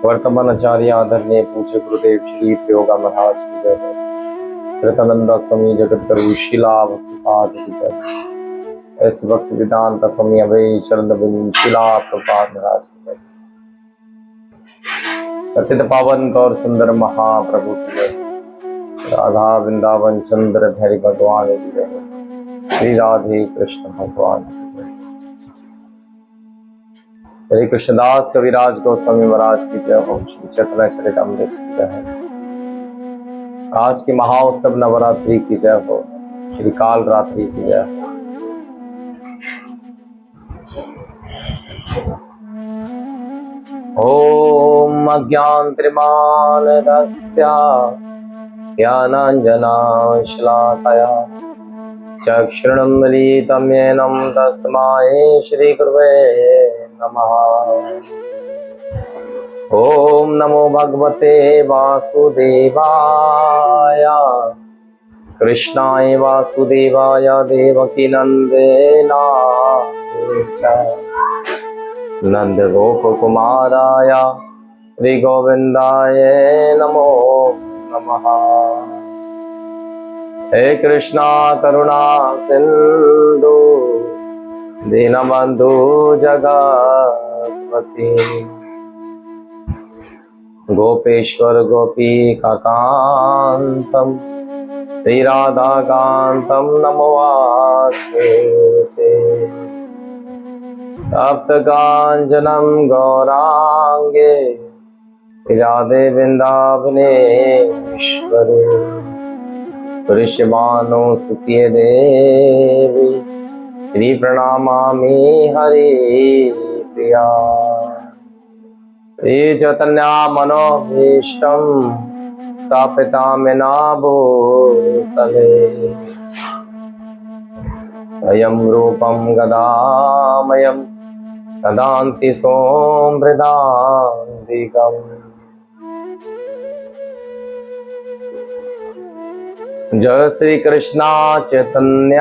वर्तमान आचार्य आदरणीय पूज्य गुरुदेव श्री प्रयोगा महाराज की जय हो। कृतानंदा स्वामी जगत गुरु शिला भक्तिपाद की जय। ऐसे भक्ति वेदांत स्वामी अभय चरण बिंद शिला प्रपाद महाराज की जय। पतित पावन और सुंदर महाप्रभु की जय। राधा वृंदावन चंद्र धैर्य भगवान की जय हो। श्री राधे कृष्ण भगवान की जय। श्री कृष्णदास कविराज गोस्वामी महाराज की जय हो। श्री चैतन्य चरितामृत की जय हो। आज की महाउत्सव नवरात्रि की जय हो। श्री काल रात्रि की जय हो। ओम अज्ञानत्रिमालदस्य ज्ञानाञ्जनाशलाकया चक्षुरुन्मीलितं येन तस्मै श्रीगुरवे नमः। ओम नमो भगवते वासुदेवाय कृष्णाय वासुदेवाय देवकी नंदनाय च नंद गोप कुमाराय श्री गोविंदाय नमो नमः। हे कृष्णा करुणा सिंधु दीनबंधु जगत्पति गोपेश्वर गोपी कांतम श्री राधा कांतम नमोऽस्तुते। तप्तकांचनं गौरांगे राधे वृंदावनेश्वरी वृषभानुसुते देवी श्री प्रणमामि हरि प्रिया। श्री चैतन्य मनोभीष्टं स्थापितं भूतले स्वयं रूपं गदामयं ददान्ति सोमृदान्तिकम्। जय श्री कृष्णा चैतन्य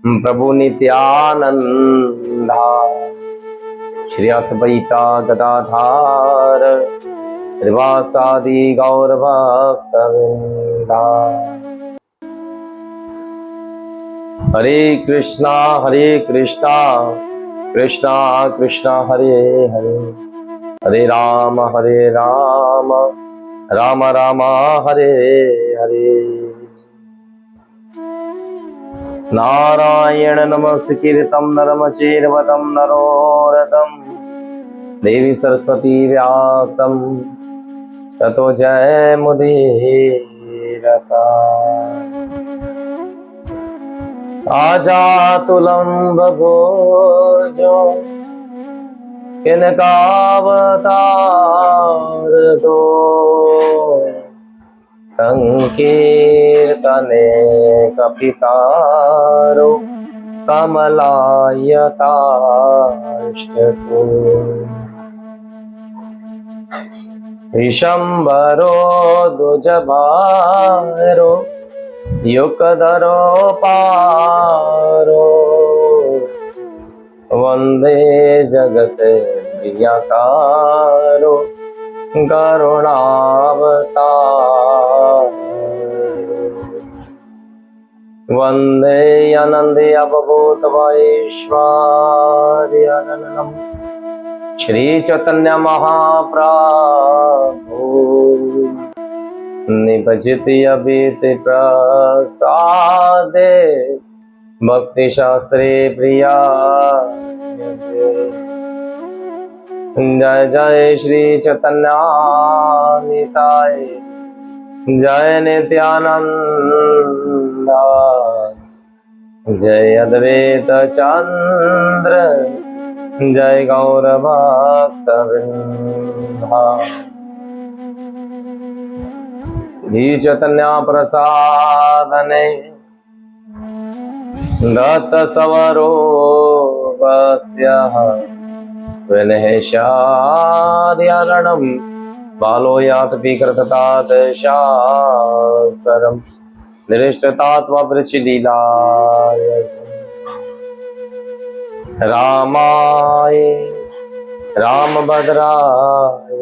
प्रभु नित्यानंदा श्री अद्वैता गदाधर श्रीवासादि गौर भक्तवृंदा। हरे कृष्णा कृष्णा कृष्णा हरे हरे हरे राम राम राम हरे हरे। नारायण नमस्कृतं नरं चैव नरोत्तमं देवी सरस्वती व्यासं ततो जयमुदीरता। आजातुलम्बभोजो किनकावतारतो संकीर्तने कपितारो कमलायताष्टतो। विशंबरो द्विजभारो युगधरो पारो वंदे जगत प्रियकारो करुणावतारो। वंदे आनंदे अवभूत वैश्वर्यनन्दनं श्री चैतन्य महाप्रभु निभजिति अभीति प्रसादे भक्ति शास्त्रे प्रिया। जय जय श्री चैतन्य निताय जय नित्यानंद जय अद्वैत चंद्र जय गौर भक्तवृंदा। श्री चैतन्य प्रसादने दत्त स्वरूपस्य विनहेशाद्यारणं बालो यात विकृततात शास्त्रं निरिष्टतात्ववृचिलीलाय रामाय रामभद्राय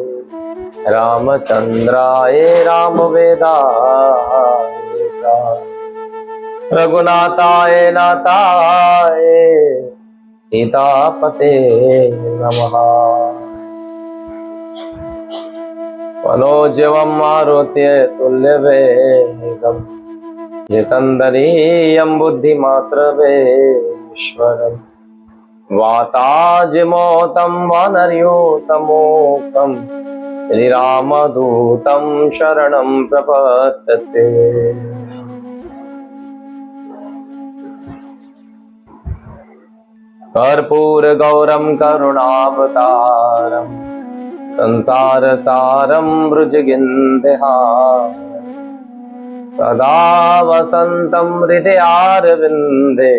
रामचंद्राय राम वेदाय सा रघुनाथाय नाथाय सीतापते नमः। मनोजवं मारुत्य तुल्यवेगम् जितेन्द्रियं बुद्धिमात्रवेश्वरम् वाताजिमोतं वानरयूतमोकम् श्रीरामदूतं शरणं प्रपद्यते। कर्पूरगौरं करुणावतारं संसारसारं भुजगेन्द्रहारं सदा वसन्तं हृदयारविन्दे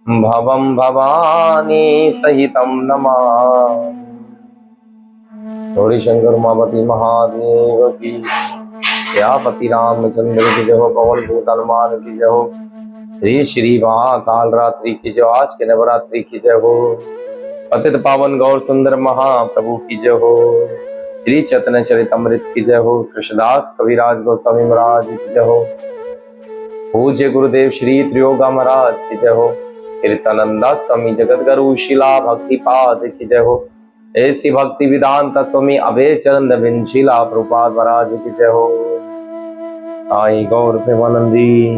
भवं भवानी सहितं नमामि। गौरी शंकर उमापति महादेव की, सियापति रामचंद्र की जय हो, पवन भूत हनुमान की जय हो, श्री श्री महाकाल रात्रि की जय हो, आज के नवरात्रि की जय हो, पतित पावन गौर सुंदर महाप्रभु की जय हो, श्री चैतन्य चरितमृत की जय हो, कृष्णदास कविराज गोस्वामी महाराज की जय हो, पूज्य गुरुदेव श्री त्रियोगा महाराज की जय हो, कीर्तनंदा स्वामी जगत गुरु शिला भक्तिपाद की जय हो, ऐसी भक्ति वेदांत स्वामी अभय चरण विंशिला प्रभुपाद महाराज की जय हो। आई गौर प्रेमानंदी।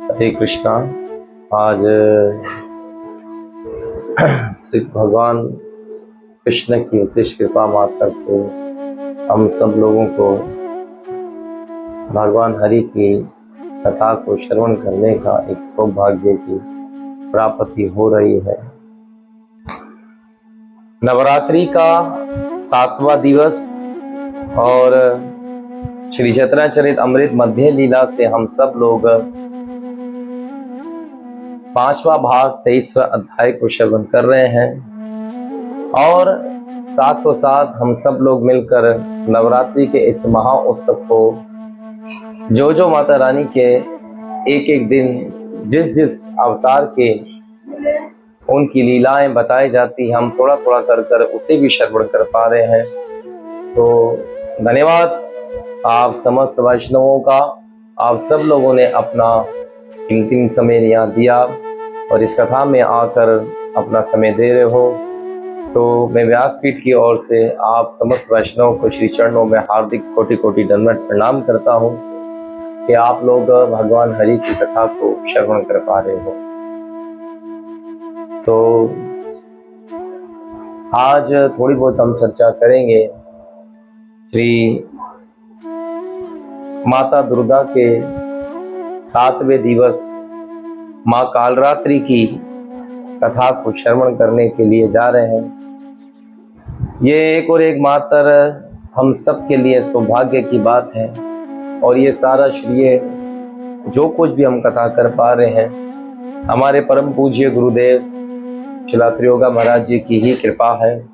हरे कृष्णा। आज श्री भगवान कृष्ण की विशेष कृपा मात्र से हम सब लोगों को भगवान हरि की कथा को श्रवण करने का एक सौभाग्य की प्राप्ति हो रही है। नवरात्रि का 7वां दिवस और श्री चैतन्यचरित अमृत मध्य लीला से हम सब लोग 5वां भाग 23वां अध्याय को श्रवण कर रहे हैं और साथों साथ हम सब लोग मिलकर नवरात्रि के इस महा उत्सव को जो माता रानी के एक एक दिन जिस जिस अवतार के उनकी लीलाएं बताई जाती, हम थोड़ा थोड़ा कर कर उसे भी श्रवण कर पा रहे हैं। तो धन्यवाद आप समस्त वैष्णवों का, आप सब लोगों ने अपना कीमती समय यहाँ दिया और इस कथा में आकर अपना समय दे रहे हो। सो मैं व्यासपीठ की ओर से आप समस्त वैष्णवों को श्री चरणों में हार्दिक कोटि कोटि दंडवत प्रणाम करता हूँ कि आप लोग भगवान हरि की कथा को श्रवण कर पा रहे हो। सो आज थोड़ी बहुत हम चर्चा करेंगे श्री माता दुर्गा के 7वें दिवस माँ कालरात्रि की कथा को श्रवण करने के लिए जा रहे हैं। ये एक और एक मात्र हम सब के लिए सौभाग्य की बात है और ये सारा श्रेय जो कुछ भी हम कथा कर पा रहे हैं हमारे परम पूज्य गुरुदेव श्रील त्रियोगा महाराज जी की ही कृपा है।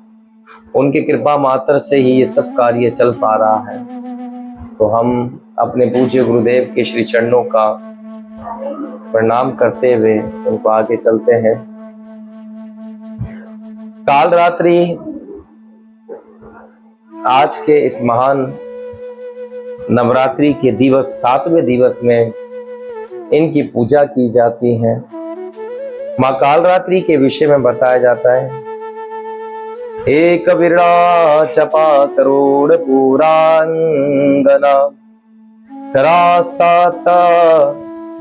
उनकी कृपा मात्र से ही ये सब कार्य चल पा रहा है। तो हम अपने पूज्य गुरुदेव के श्री चरणों का प्रणाम करते हुए उनको आगे चलते हैं। काल रात्रि आज के इस महान नवरात्रि के दिवस 7वें दिवस में इनकी पूजा की जाती है। माँ कालरात्रि के विषय में बताया जाता है, एक विरला चपा करोड़ पुरांगना करास्तात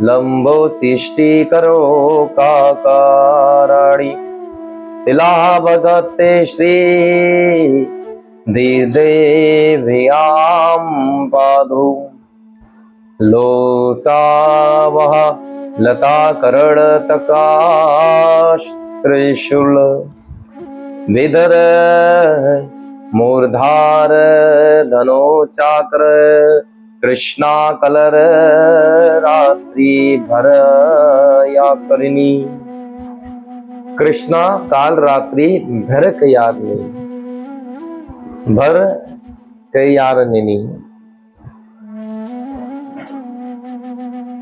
लंबो सृष्टि करो काकाराणी तिला भगते श्री देव्याम पादो लोसावह लता करण तकाश त्रिशूल विदर मूर्धार धनो चाक्र कृष्णा कलर रात्रि भर या करिनी। कृष्णा काल रात्रि भर कयारनी भर कयारनी।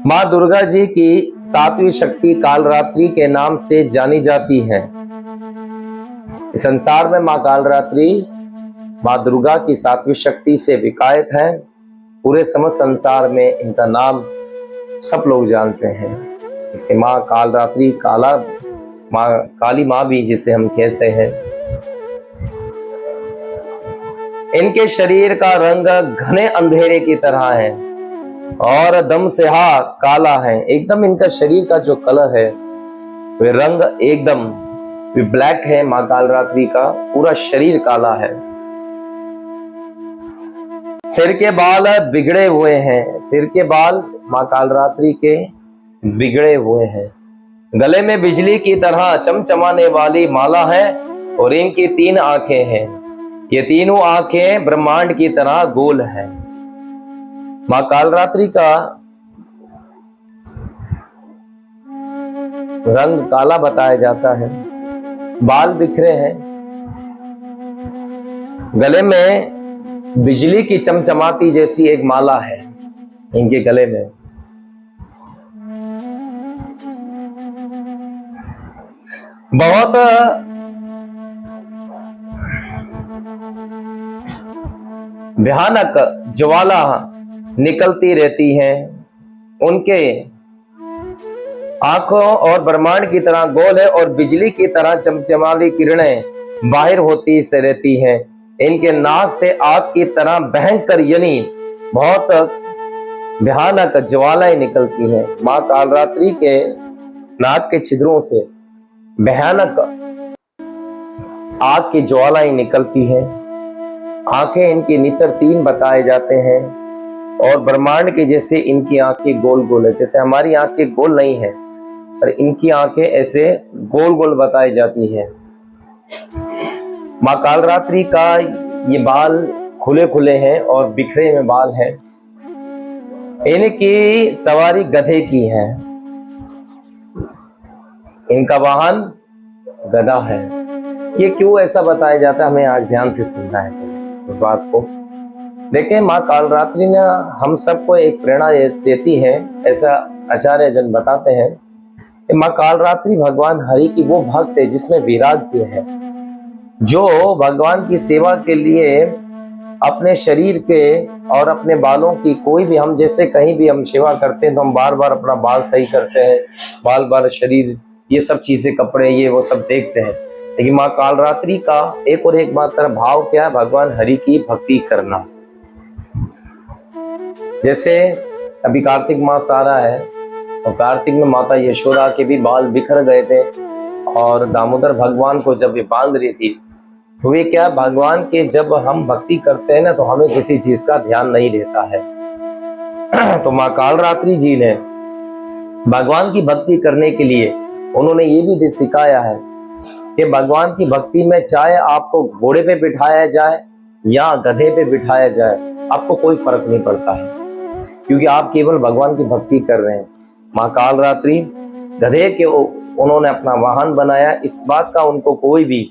माँ दुर्गा जी की 7वीं शक्ति कालरात्रि के नाम से जानी जाती है। इस संसार में माँ कालरात्रि माँ दुर्गा की सात्विक शक्ति से विकायत है। पूरे समस्त संसार में इनका नाम सब लोग जानते हैं। इसे माँ कालरात्रि, काला माँ, काली माँ भी जिसे हम कहते हैं। इनके शरीर का रंग घने अंधेरे की तरह है और दम से काला है। एकदम इनका शरीर का जो कलर है वे रंग एकदम ब्लैक है। माँ कालरात्रि का पूरा शरीर काला है। सिर के बाल बिगड़े हुए हैं। सिर के बाल माँ कालरात्रि के बिगड़े हुए हैं। गले में बिजली की तरह चमचमाने वाली माला है और इनकी 3 आंखें हैं। ये तीनों आंखें ब्रह्मांड की तरह गोल है। माँ कालरात्रि का रंग काला बताया जाता है। बाल बिखरे हैं। गले में बिजली की चमचमाती जैसी एक माला है इनके गले में। बहुत भयानक ज्वाला निकलती रहती है। उनके आंखों और ब्रह्मांड की तरह गोल है और बिजली की तरह चमचमाती किरणें बाहर होती से रहती हैं। इनके नाक से आग की तरह भयंकर यानी बहुत भयानक ज्वालाएं निकलती हैं। माँ कालरात्रि के नाक के छिद्रों से भयानक आग की ज्वालाएं निकलती हैं। आंखें इनकी नितर 3 बताए जाते हैं और ब्रह्मांड के जैसे इनकी आंखें गोल गोल है। जैसे हमारी आंखें गोल नहीं है पर इनकी आंखें ऐसे गोल गोल बताई जाती है। माँ कालरात्रि का ये बाल खुले खुले हैं और बिखरे में बाल हैं। इनकी सवारी गधे की है। इनका वाहन गधा है। ये क्यों ऐसा बताया जाता है, हमें आज ध्यान से सुनना है इस बात को। देखें, माँ कालरात्रि ने हम सबको एक प्रेरणा देती है। ऐसा आचार्य जन बताते हैं कि माँ कालरात्रि भगवान हरि की वो भक्त है जिसमें वैराग्य है, जो भगवान की सेवा के लिए अपने शरीर के और अपने बालों की कोई भी, हम जैसे कहीं भी हम सेवा करते हैं तो हम बार बार अपना बाल सही करते हैं, बाल बाल शरीर ये सब चीजें, कपड़े ये वो सब देखते हैं। लेकिन माँ कालरात्रि का एक और एक मात्र भाव क्या है, भगवान हरि की भक्ति करना। जैसे अभी कार्तिक मास आ रहा है और कार्तिक में माता यशोदा के भी बाल बिखर गए थे और दामोदर भगवान को जब ये बांध रही थी तो वे क्या, भगवान के जब हम भक्ति करते हैं ना तो हमें किसी चीज का ध्यान नहीं रहता है। तो माँ कालरात्रि जी ने भगवान की भक्ति करने के लिए उन्होंने ये भी सिखाया है कि भगवान की भक्ति में चाहे आपको घोड़े पे बिठाया जाए या गधे पे बिठाया जाए, आपको कोई फर्क नहीं पड़ता है, क्योंकि आप केवल भगवान की भक्ति कर रहे हैं। माँ कालरात्रि गधे के उन्होंने अपना वाहन बनाया। इस बात का उनको कोई भी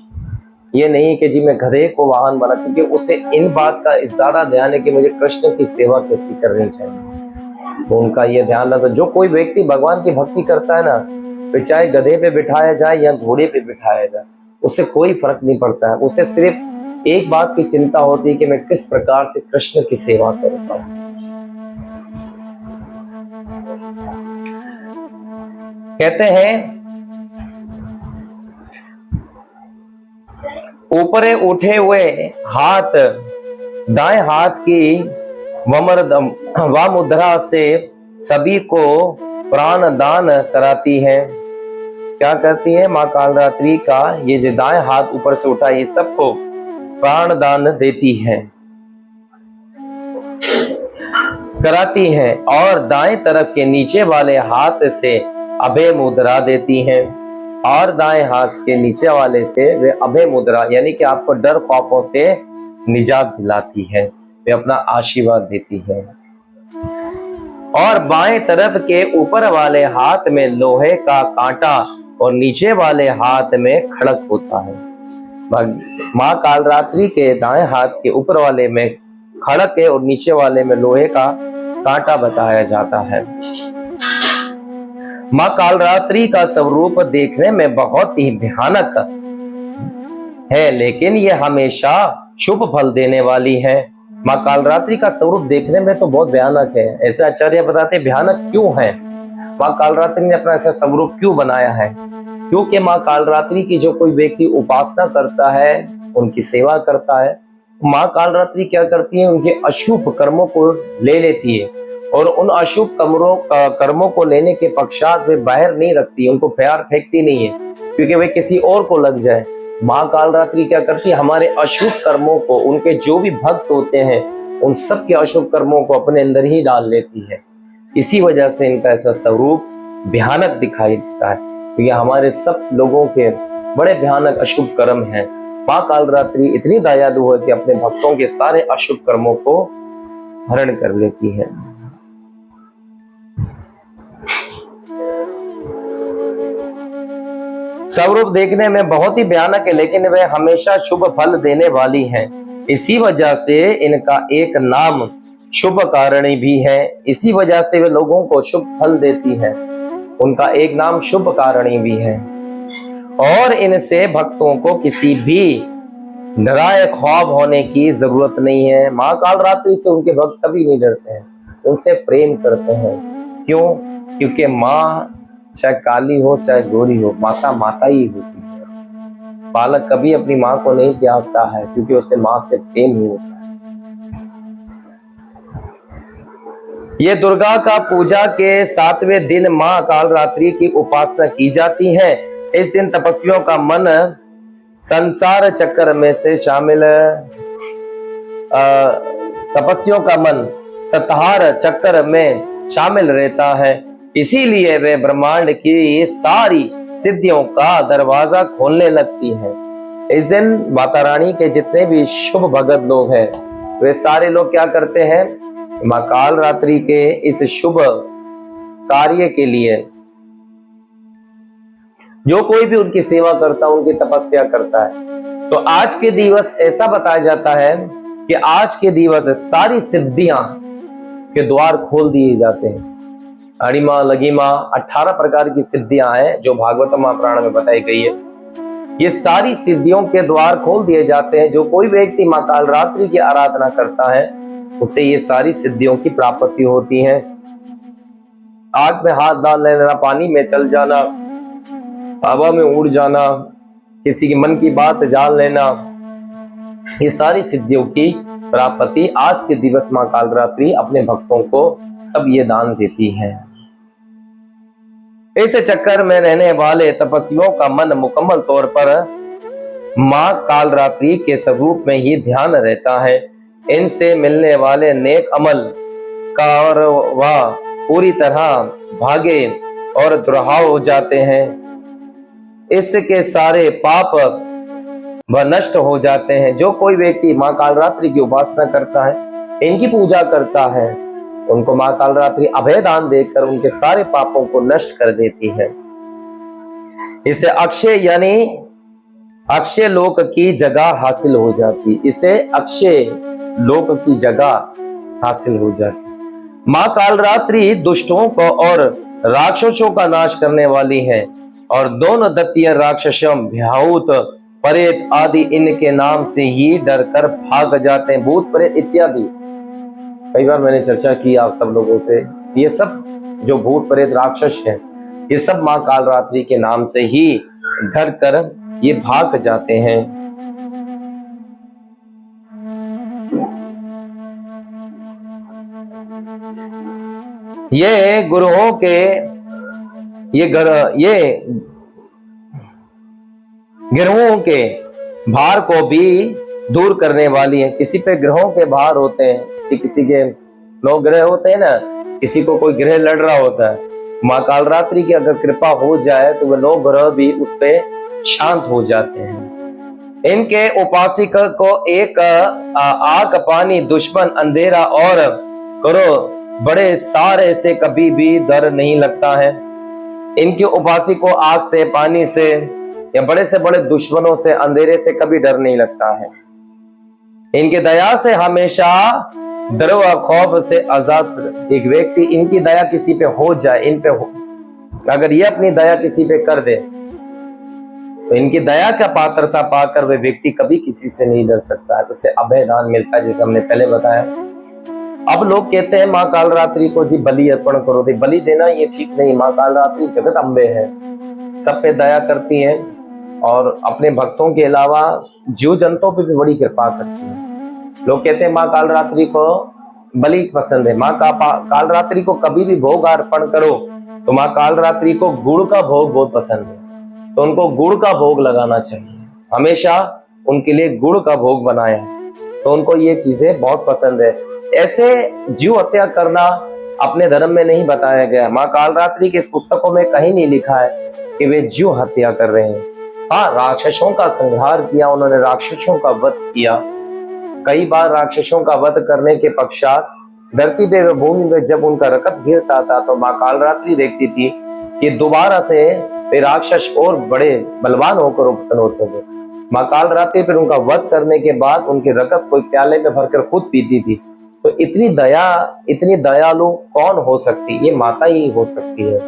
ये नहीं कि जी मैं गधे को वाहन बना, क्योंकि उसे इन बात का इस ज्यादा ध्यान है कि मुझे कृष्ण की सेवा कैसी करनी चाहिए। तो उनका ये ध्यान रहता है। जो कोई व्यक्ति भगवान की भक्ति करता है ना, तो चाहे गधे पे बिठाया जाए या घोड़े पे बिठाया जाए, उससे कोई फर्क नहीं पड़ता है। उसे सिर्फ एक बात की चिंता होती है कि मैं किस प्रकार से कृष्ण की सेवा करता हूं। कहते हैं ऊपरे उठे हुए हाथ दाएं हाथ की मुद्रा से सभी को प्राण दान कराती है। क्या करती है माँ कालरात्रि का ये जो दाएं हाथ ऊपर से उठा, ये सबको प्राण दान देती है, कराती है। और दाएं तरफ के नीचे वाले हाथ से अभय मुद्रा देती हैं और दाएं हाथ के नीचे वाले से वे अभय मुद्रा यानी कि आपको डर खौफों से निजात दिलाती है, वे अपना आशीर्वाद देती है। और बाएं तरफ के ऊपर वाले हाथ में लोहे का कांटा और नीचे वाले हाथ में खड़क होता है। माँ कालरात्रि के दाएं हाथ के ऊपर वाले में खड़क है और नीचे वाले में लोहे का कांटा बताया जाता है। माँ कालरात्रि का स्वरूप देखने में बहुत ही भयानक है, लेकिन ये हमेशा शुभ फल देने वाली है। माँ कालरात्रि का स्वरूप देखने में तो बहुत भयानक है। ऐसे आचार्य बताते भयानक क्यों है, माँ कालरात्रि ने अपना ऐसा स्वरूप क्यों बनाया है? क्योंकि माँ कालरात्रि की जो कोई व्यक्ति उपासना करता है, उनकी सेवा करता है, माँ कालरात्रि क्या करती है, उनके अशुभ कर्मों को ले लेती है और उन अशुभ कर्मों को लेने के पश्चात वे बाहर नहीं रखती, उनको प्यार फेंकती नहीं है क्योंकि वे किसी और को लग जाए। माँ कालरात्रि क्या करती है, हमारे अशुभ कर्मों को, उनके जो भी भक्त होते हैं उन सब के अशुभ कर्मों को अपने अंदर ही डाल लेती है। इसी वजह से इनका ऐसा स्वरूप भयानक दिखाई देता है, क्योंकि हमारे सब लोगों के बड़े भयानक अशुभ कर्म हैं। माँ कालरात्रि इतनी दयालु है कि अपने भक्तों के सारे अशुभ कर्मों को हरण कर लेती है। स्वरूप देखने में बहुत ही भयानक है, लेकिन वे हमेशा शुभ फल देने वाली हैं। इसी वजह से इनका एक नाम शुभ कारणी भी है। इसी वजह से वे लोगों को शुभ फल देती है, उनका एक नाम शुभ कारणी भी है। और इनसे भक्तों को किसी भी डराए ख्वाब होने की जरूरत नहीं है। माँ कालरात्रि से उनके भक्त कभी नहीं डरते हैं, उनसे प्रेम करते हैं। क्यों? क्योंकि माँ चाहे काली हो चाहे गोरी हो, माता माता ही होती है। बालक कभी अपनी माँ को नहीं त्यागता है क्योंकि उसे माँ से प्रेम ही होता है। ये दुर्गा का पूजा के 7वें दिन माँ कालरात्रि की उपासना की जाती है। इस दिन तपस्वियों का मन संसार चक्र में से शामिल, तपस्वियों का मन सतहार चक्र में शामिल रहता है। इसीलिए वे ब्रह्मांड की ये सारी सिद्धियों का दरवाजा खोलने लगती है। इस दिन माता रानी के जितने भी शुभ भगत लोग हैं, वे सारे लोग क्या करते हैं, माँ कालरात्रि के इस शुभ कार्य के लिए जो कोई भी उनकी सेवा करता है, उनकी तपस्या करता है, तो आज के दिवस ऐसा बताया जाता है कि आज के दिवस सारी सिद्धियां के द्वार खोल दिए जाते हैं। अणिमा लगिमा 18 प्रकार की सिद्धियां हैं जो भागवत महापुराण में बताई गई है। ये सारी सिद्धियों के द्वार खोल दिए जाते हैं। जो कोई व्यक्ति माँ कालरात्रि की आराधना करता है उसे ये सारी सिद्धियों की प्राप्ति होती है। आग में हाथ डाल लेना, पानी में चल जाना, हवा में उड़ जाना, किसी के मन की बात जान लेना, ये सारी सिद्धियों की प्राप्ति आज के दिवस माँ कालरात्रि अपने भक्तों को सब ये दान देती है। इस चक्कर में रहने वाले तपस्वियों का मन मुकम्मल तौर पर माँ कालरात्रि के स्वरूप में ही ध्यान रहता है। इनसे मिलने वाले नेक अमल का और वह पूरी तरह भागे और दुर्हाव हो जाते हैं। इसके सारे पाप वह नष्ट हो जाते हैं। जो कोई व्यक्ति माँ कालरात्रि की उपासना करता है, इनकी पूजा करता है, उनको माँ कालरात्रि अभय दान देकर उनके सारे पापों को नष्ट कर देती है। इसे अक्षय यानी अक्षय लोक की जगह हासिल हो जाती, इसे अक्षय लोक की जगह हासिल हो जाती। माँ कालरात्रि दुष्टों को और राक्षसों का नाश करने वाली है और दोनों दत्तीय राक्षसों भयाऊत प्रेत आदि इनके नाम से ही डर कर भाग जाते हैं। भूत प्रेत इत्यादि कई बार मैंने चर्चा की आप सब लोगों से, ये सब जो भूत प्रेत राक्षस हैं, ये सब माँ कालरात्रि के नाम से ही डर कर ये भाग जाते हैं। ये गुरुओं के ये ग्रहों के भार को भी दूर करने वाली है। किसी पे ग्रहों के भार होते हैं कि किसी के 9 ग्रह होते हैं ना, किसी को कोई ग्रह लड़ रहा होता है, माँ कालरात्रि की अगर कृपा हो जाए तो वह 9 ग्रह भी उस पे शांत हो जाते हैं। इनके उपासक को एक आग पानी दुश्मन अंधेरा और करो बड़े सारे से कभी भी डर नहीं लगता है। इनके उपासक को आग से, पानी से या बड़े से बड़े दुश्मनों से, अंधेरे से कभी डर नहीं लगता है। इनकी दया से हमेशा डर व खौफ से आजाद एक व्यक्ति, इनकी दया किसी पे हो जाए, इन पे हो, अगर ये अपनी दया किसी पे कर दे तो इनकी दया का पात्रता पाकर वे व्यक्ति कभी किसी से नहीं डर सकता है, उसे अभय दान मिलता है, जैसे हमने पहले बताया। अब लोग कहते हैं माँ कालरात्रि को जी बलि अर्पण करो, दे बलि देना ये ठीक नहीं। माँ कालरात्रि जगत अम्बे है, सब पे दया करती है और अपने भक्तों के अलावा जीव जंतुओं पे भी बड़ी कृपा करती है। लोग कहते हैं माँ कालरात्रि को बलि पसंद है। माँ कालरात्रि को कभी भी भोग अर्पण करो तो माँ कालरात्रि को गुड़ का भोग बहुत पसंद है, तो उनको गुड़ का भोग लगाना चाहिए। हमेशा उनके लिए गुड़ का भोग बनाया है, तो उनको ये चीजें बहुत पसंद है। ऐसे जीव हत्या करना अपने धर्म में नहीं बताया गया। माँ कालरात्रि के इस पुस्तकों में कहीं नहीं लिखा है कि वे जीव हत्या कर रहे हैं। हाँ, राक्षसों का संहार किया, उन्होंने राक्षसों का वध किया। कई बार राक्षसों का वध करने के पश्चात धरती पे भूमि में जब उनका रक्त गिरता था तो माँ कालरात्रि देखती थी कि दोबारा से वे राक्षस और बड़े बलवान होकर उत्पन्न होते थे। माँ कालरात्रि फिर उनका वध करने के बाद उनके रक्त को प्याले में भरकर खुद पीती थी। तो इतनी दया, इतनी दयालु कौन हो सकती? ये माता ही हो सकती है,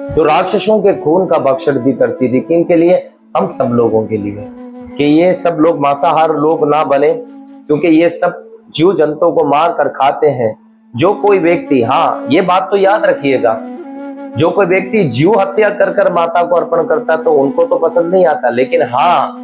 जो राक्षसों के खून का भक्षण भी करती थी। किन के लिए? हम सब लोगों के लिए, कि ये सब लोग मांसाहार लोग ना बने, क्योंकि ये सब जीव जंतुओं को मार कर खाते हैं। जो कोई व्यक्ति, हाँ ये बात तो याद रखिएगा, जो कोई व्यक्ति जीव हत्या कर कर माता को अर्पण करता तो उनको तो पसंद नहीं आता, लेकिन हाँ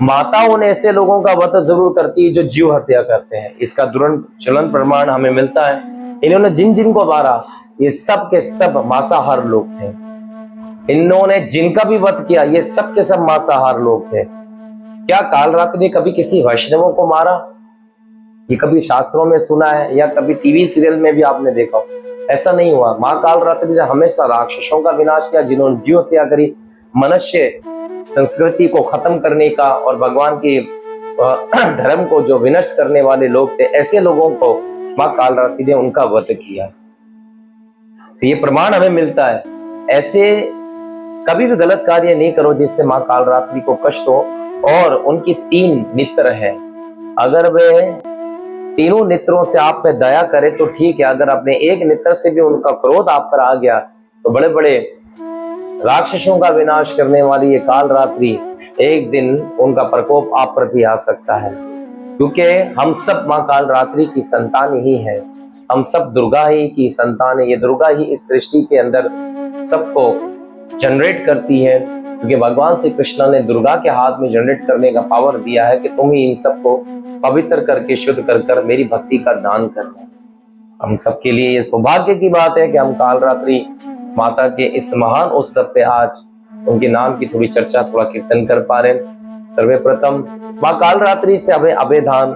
माता उन ऐसे लोगों का वध जरूर करती है जो जीव हत्या करते हैं। इसका दृढ़ चलन प्रमाण हमें मिलता है। इन्होंने जिन जिन को मारा ये सब के सब मांसाहार लोग थे। इन्होंने जिनका भी वध किया ये सब के सब मांसाहार लोग थे। क्या कालरात्रि ने कभी किसी वैष्णवों को मारा? ये कभी शास्त्रों में सुना है या कभी टीवी सीरियल में भी आपने देखा? ऐसा नहीं हुआ। माँ कालरात्रि ने हमेशा राक्षसों का विनाश किया, जिन्होंने जीव हत्या करी, मनुष्य संस्कृति को खत्म करने का और भगवान के धर्म को जो विनष्ट करने वाले लोग थे, ऐसे लोगों को माँ कालरात्रि ने उनका वध किया। तो ये प्रमाण हमें मिलता है। ऐसे कभी भी गलत कार्य नहीं करो जिससे माँ कालरात्रि को कष्ट हो। और उनकी 3 नेत्र है, अगर वे तीनों नेत्रों से आप पे दया करे तो ठीक है, अगर अपने एक नेत्र से भी उनका क्रोध आप पर आ गया तो बड़े बड़े राक्षसों का विनाश करने वाली ये कालरात्रि एक दिन उनका प्रकोप आप पर भी आ सकता है। क्योंकि हम सब माँ कालरात्रि की संतान ही है, हम सब दुर्गा ही की संतान है। ये दुर्गा ही इस सृष्टि के अंदर सबको जनरेट करती है, क्योंकि भगवान श्री कृष्ण ने दुर्गा के हाथ में जनरेट करने का पावर दिया है कि तुम ही इन सबको पवित्र करके शुद्ध कर कर मेरी भक्ति का दान करना। हम सबके लिए ये सौभाग्य की बात है कि हम कालरात्रि माता के इस महान उत्सव पे आज उनके नाम की थोड़ी चर्चा, थोड़ा कीर्तन कर पा रहे। सर्वप्रथम माँ कालरात्रि से हमें अभेदान,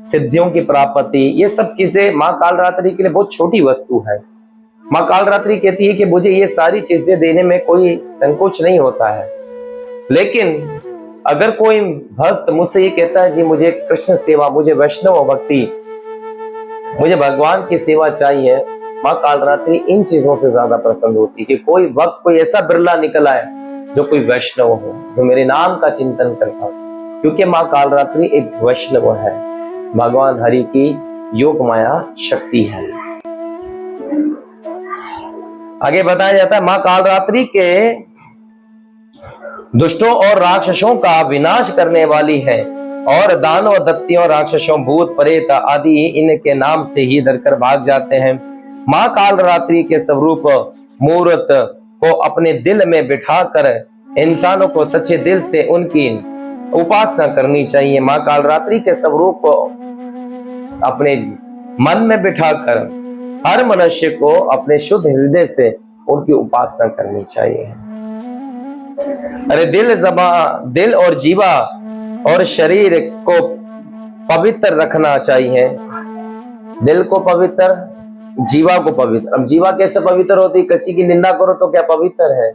सिद्धियों की प्राप्ति, ये सब चीजें माँ कालरात्रि के लिए बहुत छोटी वस्तु है। माँ कालरात्रि कहती है कि मुझे ये सारी चीजें देने में कोई संकोच नहीं होता है, लेकिन अगर कोई भक्त मुझसे ये कहता है जी मुझे कृष्ण सेवा, मुझे वैष्णव भक्ति, मुझे भगवान की सेवा चाहिए, माँ कालरात्रि इन चीजों से ज्यादा प्रसन्न होती है कि कोई वक्त कोई ऐसा बिरला निकल आए जो कोई वैष्णव हो, जो मेरे नाम का चिंतन करता हो। क्योंकि माँ कालरात्रि एक वैष्णव है, भगवान हरि की योग माया शक्ति है। आगे बताया जाता है माँ कालरात्रि के दुष्टों और राक्षसों का विनाश करने वाली है और दानव, दत्तियों, राक्षसों, भूत, प्रेत आदि इनके नाम से ही डरकर भाग जाते हैं। माँ कालरात्रि के स्वरूप मूर्त को अपने दिल में बिठाकर इंसानों को सच्चे दिल से उनकी उपासना करनी चाहिए। माँ कालरात्रि के स्वरूप को अपने मन में बिठाकर हर मनुष्य को अपने शुद्ध हृदय से उनकी उपासना करनी चाहिए। अरे दिल और जीवा और शरीर को पवित्र रखना चाहिए। दिल को पवित्र, जीवा को पवित्र। अब जीवा कैसे पवित्र होती? किसी की निंदा करो तो क्या पवित्र है?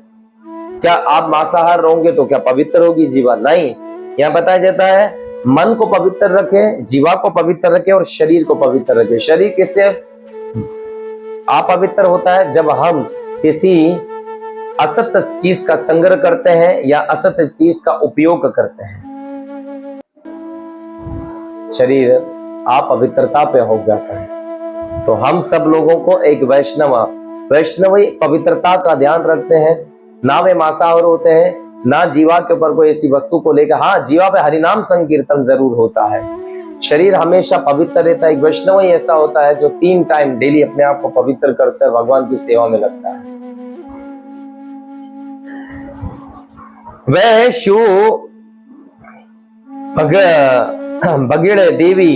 क्या आप मांसाहार रहोगे तो क्या पवित्र होगी जीवा? नहीं। यहाँ बताया जाता है मन को पवित्र रखे, जीवा को पवित्र रखे और शरीर को पवित्र रखे। शरीर किससे अपवित्र होता है? जब हम किसी असत्य चीज का संग्रह करते हैं या असत्य चीज का उपयोग करते हैं, शरीर अपवित्रता पे हो जाता है। तो हम सब लोगों को एक वैष्णवी पवित्रता का ध्यान रखते हैं। ना वे मांसाहार होते हैं ना जीवा के ऊपर कोई ऐसी वस्तु को लेकर, हाँ जीवा पे हरिनाम संकीर्तन जरूर होता है। शरीर हमेशा पवित्र रहता है। एक वैष्णव ही ऐसा होता है जो 3 टाइम डेली अपने आप को पवित्र करते हैं, भगवान की सेवा में लगता है। वह शिव भगीड़े देवी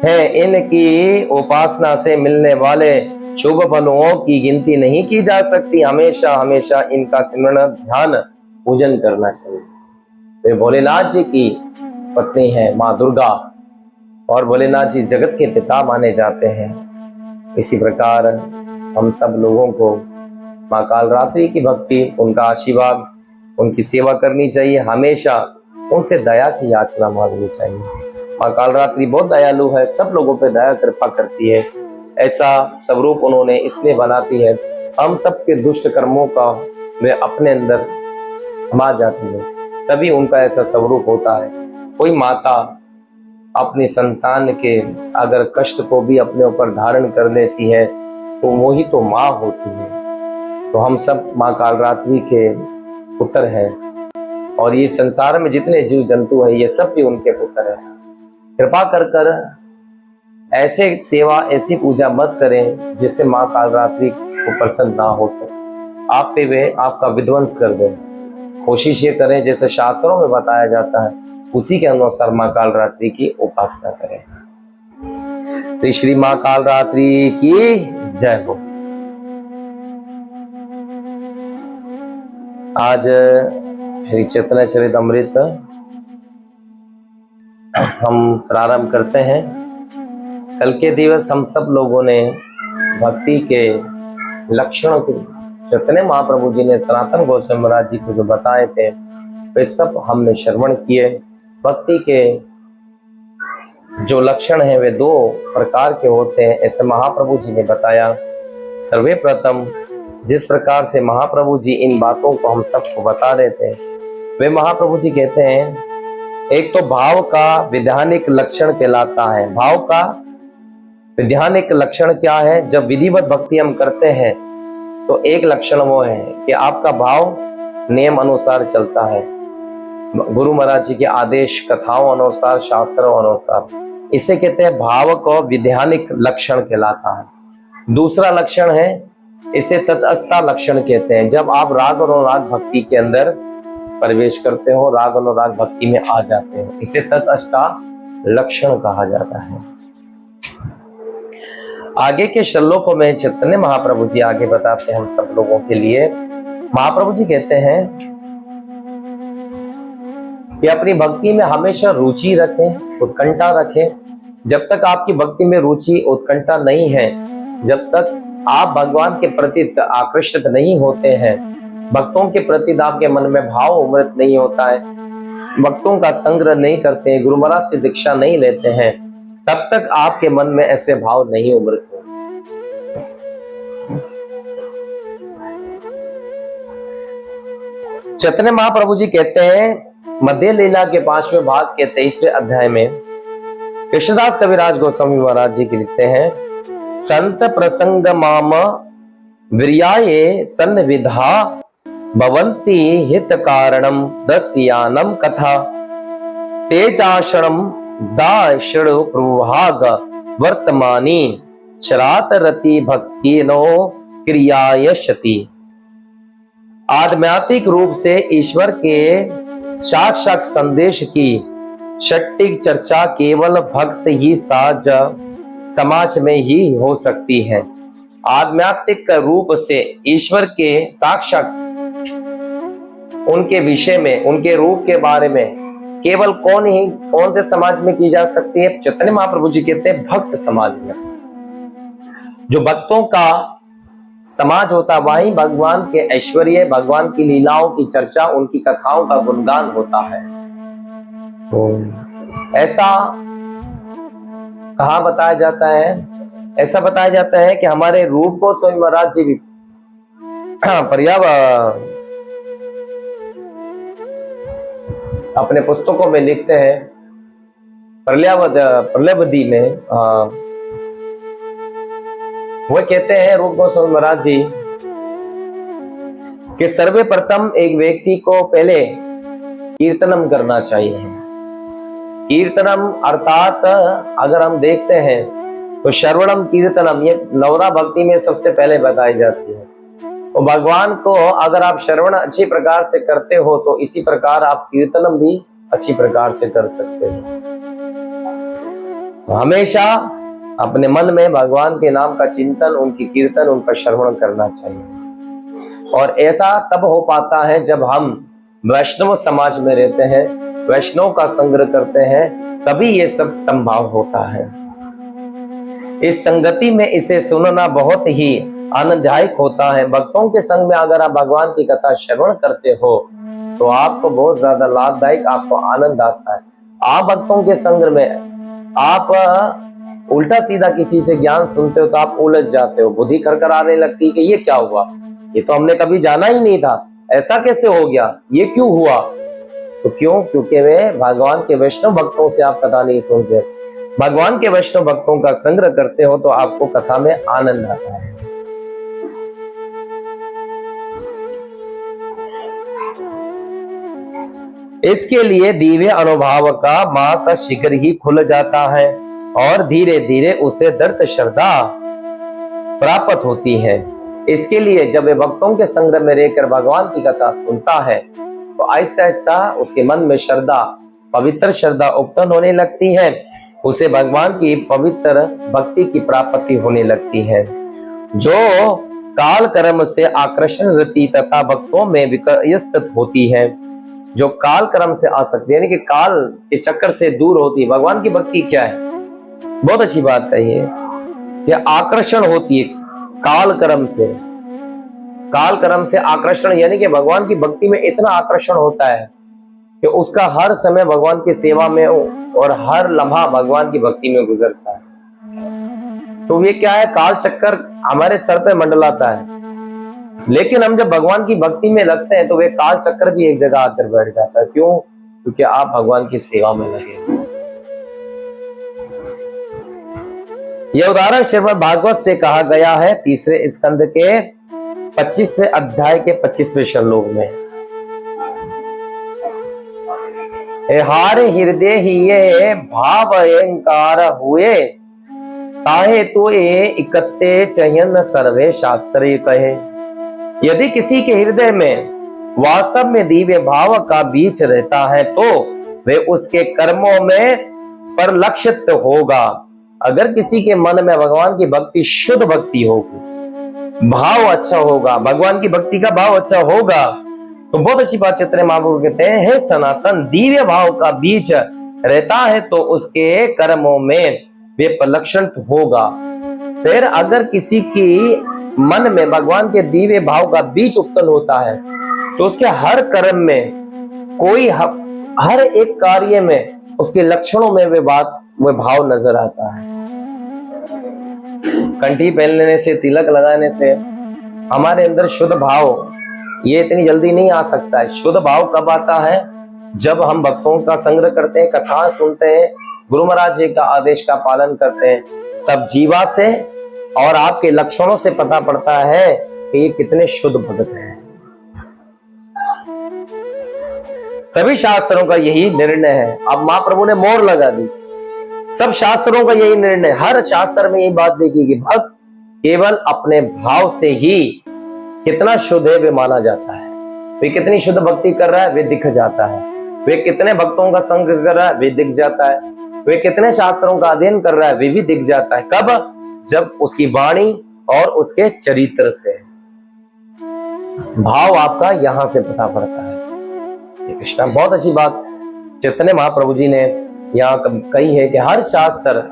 है, इनकी उपासना से मिलने वाले शुभ फलों की गिनती नहीं की जा सकती। हमेशा हमेशा इनका सिमरण, ध्यान, पूजन करना चाहिए। वे भोलेनाथ जी की पत्नी है माँ दुर्गा, और भोलेनाथ जी जगत के पिता माने जाते हैं। इसी प्रकार हम सब लोगों को माँ कालरात्रि की भक्ति, उनका आशीर्वाद, उनकी सेवा करनी चाहिए। हमेशा उनसे दया की याचना मांगनी चाहिए। माँ कालरात्रि बहुत दयालु है, सब लोगों पे दया कृपा करती है। ऐसा स्वरूप उन्होंने इसलिए बनाती है, हम सबके दुष्ट कर्मों का वे अपने अंदर समा जाती है, तभी उनका ऐसा स्वरूप होता है। कोई माता अपनी संतान के अगर कष्ट को भी अपने ऊपर धारण कर लेती है तो वो ही तो माँ होती है। तो हम सब माँ कालरात्रि के पुत्र हैं, और ये संसार में जितने जीव जंतु हैं ये सब भी उनके पुत्र हैं। कृपा कर कर ऐसे सेवा, ऐसी पूजा मत करें जिससे माँ कालरात्रि को प्रसन्न ना हो सके, आप पे वे आपका विध्वंस कर दे। कोशिश ये करें जैसे शास्त्रों में बताया जाता है, उसी के अनुसार माँ कालरात्रि की उपासना करें। तो श्री माँ कालरात्रि की जय हो। आज श्री चैतन्य चरितमृत हम प्रारंभ करते हैं। कल के दिवस हम सब लोगों ने भक्ति के लक्षणों के चैतन्य महाप्रभु जी ने सनातन गोस्वामी महाराज जी को जो बताए थे वे सब हमने श्रवण किए। भक्ति के जो लक्षण हैं वे 2 प्रकार के होते हैं, ऐसे महाप्रभु जी ने बताया। सर्वे प्रथम जिस प्रकार से महाप्रभु जी इन बातों को हम सबको बता रहे थे, वे महाप्रभु जी कहते हैं एक तो भाव का विधानिक लक्षण कहलाता है। भाव का विधानिक लक्षण क्या है? जब विधिवत भक्ति हम करते हैं तो एक लक्षण वो है कि आपका भाव नियम अनुसार चलता है, गुरु महाराज जी के आदेश, कथाओं अनुसार, शास्त्रों अनुसार। इसे कहते हैं भाव को विधानिक लक्षण कहलाता है। दूसरा लक्षण है, इसे तटस्थता लक्षण कहते हैं। जब आप राग और अनुराग भक्ति के अंदर प्रवेश करते हो, राग और अनुराग भक्ति में आ जाते हो, इसे तटस्थता लक्षण कहा जाता है। आगे के श्लोकों में चैतन्य महाप्रभु जी आगे बताते हैं हम सब लोगों के लिए। महाप्रभु जी कहते हैं कि अपनी भक्ति में हमेशा रुचि रखें, उत्कंठा रखें। जब तक आपकी भक्ति में रुचि उत्कंठा नहीं है, जब तक आप भगवान के प्रति आकर्षित नहीं होते हैं, भक्तों के प्रति आपके मन में भाव उमृत नहीं होता है, भक्तों का संग्रह नहीं करते हैं, गुरु महाराज से दीक्षा नहीं लेते हैं, तब तक आपके मन में ऐसे भाव नहीं उमृत हो। चैतन्य महाप्रभु जी कहते हैं मध्य लीला के 5वें भाग के 23वें अध्याय में कृष्णदास कविराज गोस्वामी महाराज जी लिखते हैं, संत प्रसंग माम वीर्याये सन्निविधा भवन्ति हित कारणम दस्यानम कथा तेजाशरम दाशृ प्रभाग वर्तमानी शरात रति भक्ति नो क्रियायशति। आध्यात्मिक रूप से ईश्वर के साक्षात संदेश की शट्टिक चर्चा केवल भक्त ही साज समाज में ही हो सकती है। आध्यात्मिक रूप से ईश्वर के साक्षात उनके विषय में, उनके रूप के बारे में केवल कौन से समाज में की जा सकती है? चैतन्य महाप्रभु जी कहते हैं भक्त समाज में। जो भक्तों का समाज होता है वहीं भगवान के ऐश्वर्य, भगवान की लीलाओं की चर्चा, उनकी कथाओं का गुणगान होता है। तो ऐसा कहाँ बताया जाता है? ऐसा बताया जाता है कि हमारे रूप गोस्वामी महाराज जी भी अपने पुस्तकों में लिखते हैं, प्रलयवदी में वो कहते हैं रूप गोस्वामी महाराज जी कि सर्वप्रथम एक व्यक्ति को पहले कीर्तनम करना चाहिए। कीर्तनम अर्थात अगर हम देखते हैं तो श्रवणम कीर्तनम, ये नवदा भक्ति में सबसे पहले बताई जाती है। तो भगवान को अगर आप श्रवण अच्छी प्रकार से करते हो तो इसी प्रकार आप कीर्तनम भी अच्छी प्रकार से कर सकते हो। तो हमेशा अपने मन में भगवान के नाम का चिंतन, उनकी कीर्तन, उनका श्रवण करना चाहिए। और ऐसा तब हो पाता है जब हम वैष्णव समाज में रहते हैं, वैष्णव का संग्रह करते हैं, तभी ये सब संभव होता है। इस संगति में इसे सुनना बहुत ही आनंददायक होता है। भक्तों के संग में अगर आप भगवान की कथा श्रवण करते हो तो आपको बहुत ज्यादा लाभदायक, आपको आनंद आता है। आप भक्तों के संग में आप उल्टा सीधा किसी से ज्ञान सुनते हो तो आप उलझ जाते हो, बुद्धि कर आने लगती है कि ये क्या हुआ, ये तो हमने कभी जाना ही नहीं था, ऐसा कैसे हो गया, ये क्यों हुआ। तो क्यों? क्योंकि वे भगवान के वैष्णव भक्तों से आप कथा नहीं सुनते। भगवान के वैष्णव भक्तों का संग्रह करते हो तो आपको कथा में आनंद आता है। इसके लिए दिव्य अनुभव का माँ का शिखर ही खुल जाता है और धीरे धीरे उसे दृढ़ श्रद्धा प्राप्त होती है। इसके लिए जब वे भक्तों के संग्रह में रहकर भगवान की कथा सुनता है तो ऐसा ऐसा उसके मन में श्रद्धा, पवित्र श्रद्धा उत्पन्न होने लगती है। उसे भगवान की पवित्र भक्ति की प्राप्ति होने लगती है, जो काल कर्म से आकर्षण वृत्ति तथा भक्तों में विकसित होती है। जो काल कर्म से आ सकती है, यानी कि काल के चक्कर से दूर होती है। भगवान की भक्ति क्या है? बहुत अच्छी बात कही है कि आकर्षण होती है काल कर्म से। काल कर्म से आकर्षण यानी कि भगवान की भक्ति में इतना आकर्षण होता है कि उसका हर समय भगवान की सेवा में और हर लम्हा भगवान की भक्ति में गुजरता है। तो ये क्या है? काल चक्कर हमारे सर पे मंडलाता है, लेकिन हम जब भगवान की भक्ति में लगते हैं तो वे काल चक्कर भी एक जगह आकर बैठ जाता है। क्यों? क्योंकि आप भगवान की सेवा में लगे। यह उदाहरण श्रीमद् भागवत से कहा गया है 3 स्कंद के 25वें अध्याय के 25वें श्लोक में। हारे हृदय ही ये भाव अहंकार हुए, ताहे तो ये इकत्ते चयन सर्वे शास्त्र कहे। यदि किसी के हृदय में वास्तव में दिव्य भाव का बीज रहता है तो वे उसके कर्मों में परिलक्षित होगा। अगर किसी के मन में भगवान की भक्ति शुद्ध भक्ति होगी, भाव अच्छा होगा, भगवान की भक्ति का भाव अच्छा होगा, तो बहुत अच्छी बात चैतन्य महाप्रभु कहते हैं, हे सनातन, दिव्य भाव का बीज रहता है तो उसके कर्मों में वे परिलक्षित होगा। फिर अगर किसी की मन में भगवान के दिव्य भाव का बीज उत्पन्न होता है तो उसके हर कर्म में, कोई हर एक कार्य में, उसके लक्षणों में वे भाव नजर आता है। कंठी पहनने से, तिलक लगाने से हमारे अंदर शुद्ध भाव ये इतनी जल्दी नहीं आ सकता है। शुद्ध भाव कब आता है? जब हम भक्तों का संग्रह करते हैं, कथा सुनते हैं, गुरु महाराज जी का आदेश का पालन करते हैं, तब जीवा से और आपके लक्षणों से पता पड़ता है कि ये कितने शुद्ध भक्त हैं। सभी शास्त्रों का यही निर्णय है। अब महाप्रभु ने मोहर लगा दी, सब शास्त्रों का यही निर्णय, हर शास्त्र में यही बात देखी कि भक्त केवल अपने भाव से ही कितना शुद्ध है वे माना जाता है। वे कितनी शुद्ध भक्ति कर रहा है वे दिख जाता है। वे कितने भक्तों का संग कर रहा है वे दिख जाता है। वे कितने शास्त्रों का अध्ययन कर रहा है वे भी दिख जाता है। कब? जब उसकी वाणी और उसके चरित्र से। भाव आपका यहां से पता पड़ता है। कृष्णा, बहुत अच्छी बात चैतन्य महाप्रभु जी ने यहाँ कही है कि हर शास्त्र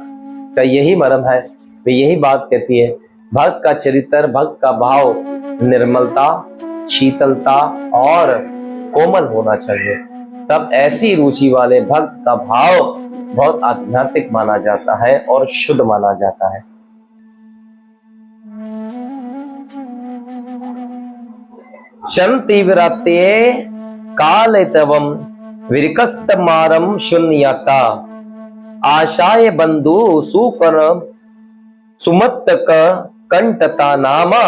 का यही मर्म है, वे यही बात कहती है, भक्त का चरित्र, भक्त का भाव निर्मलता, शीतलता और कोमल होना चाहिए। तब ऐसी रुचि वाले भक्त का भाव बहुत आध्यात्मिक माना जाता है और शुद्ध माना जाता है। शंतिव्रते कालतवम विरकस्तमारम शून्यता आशाय बंधु सुकर सुमत्तक कंटता नामा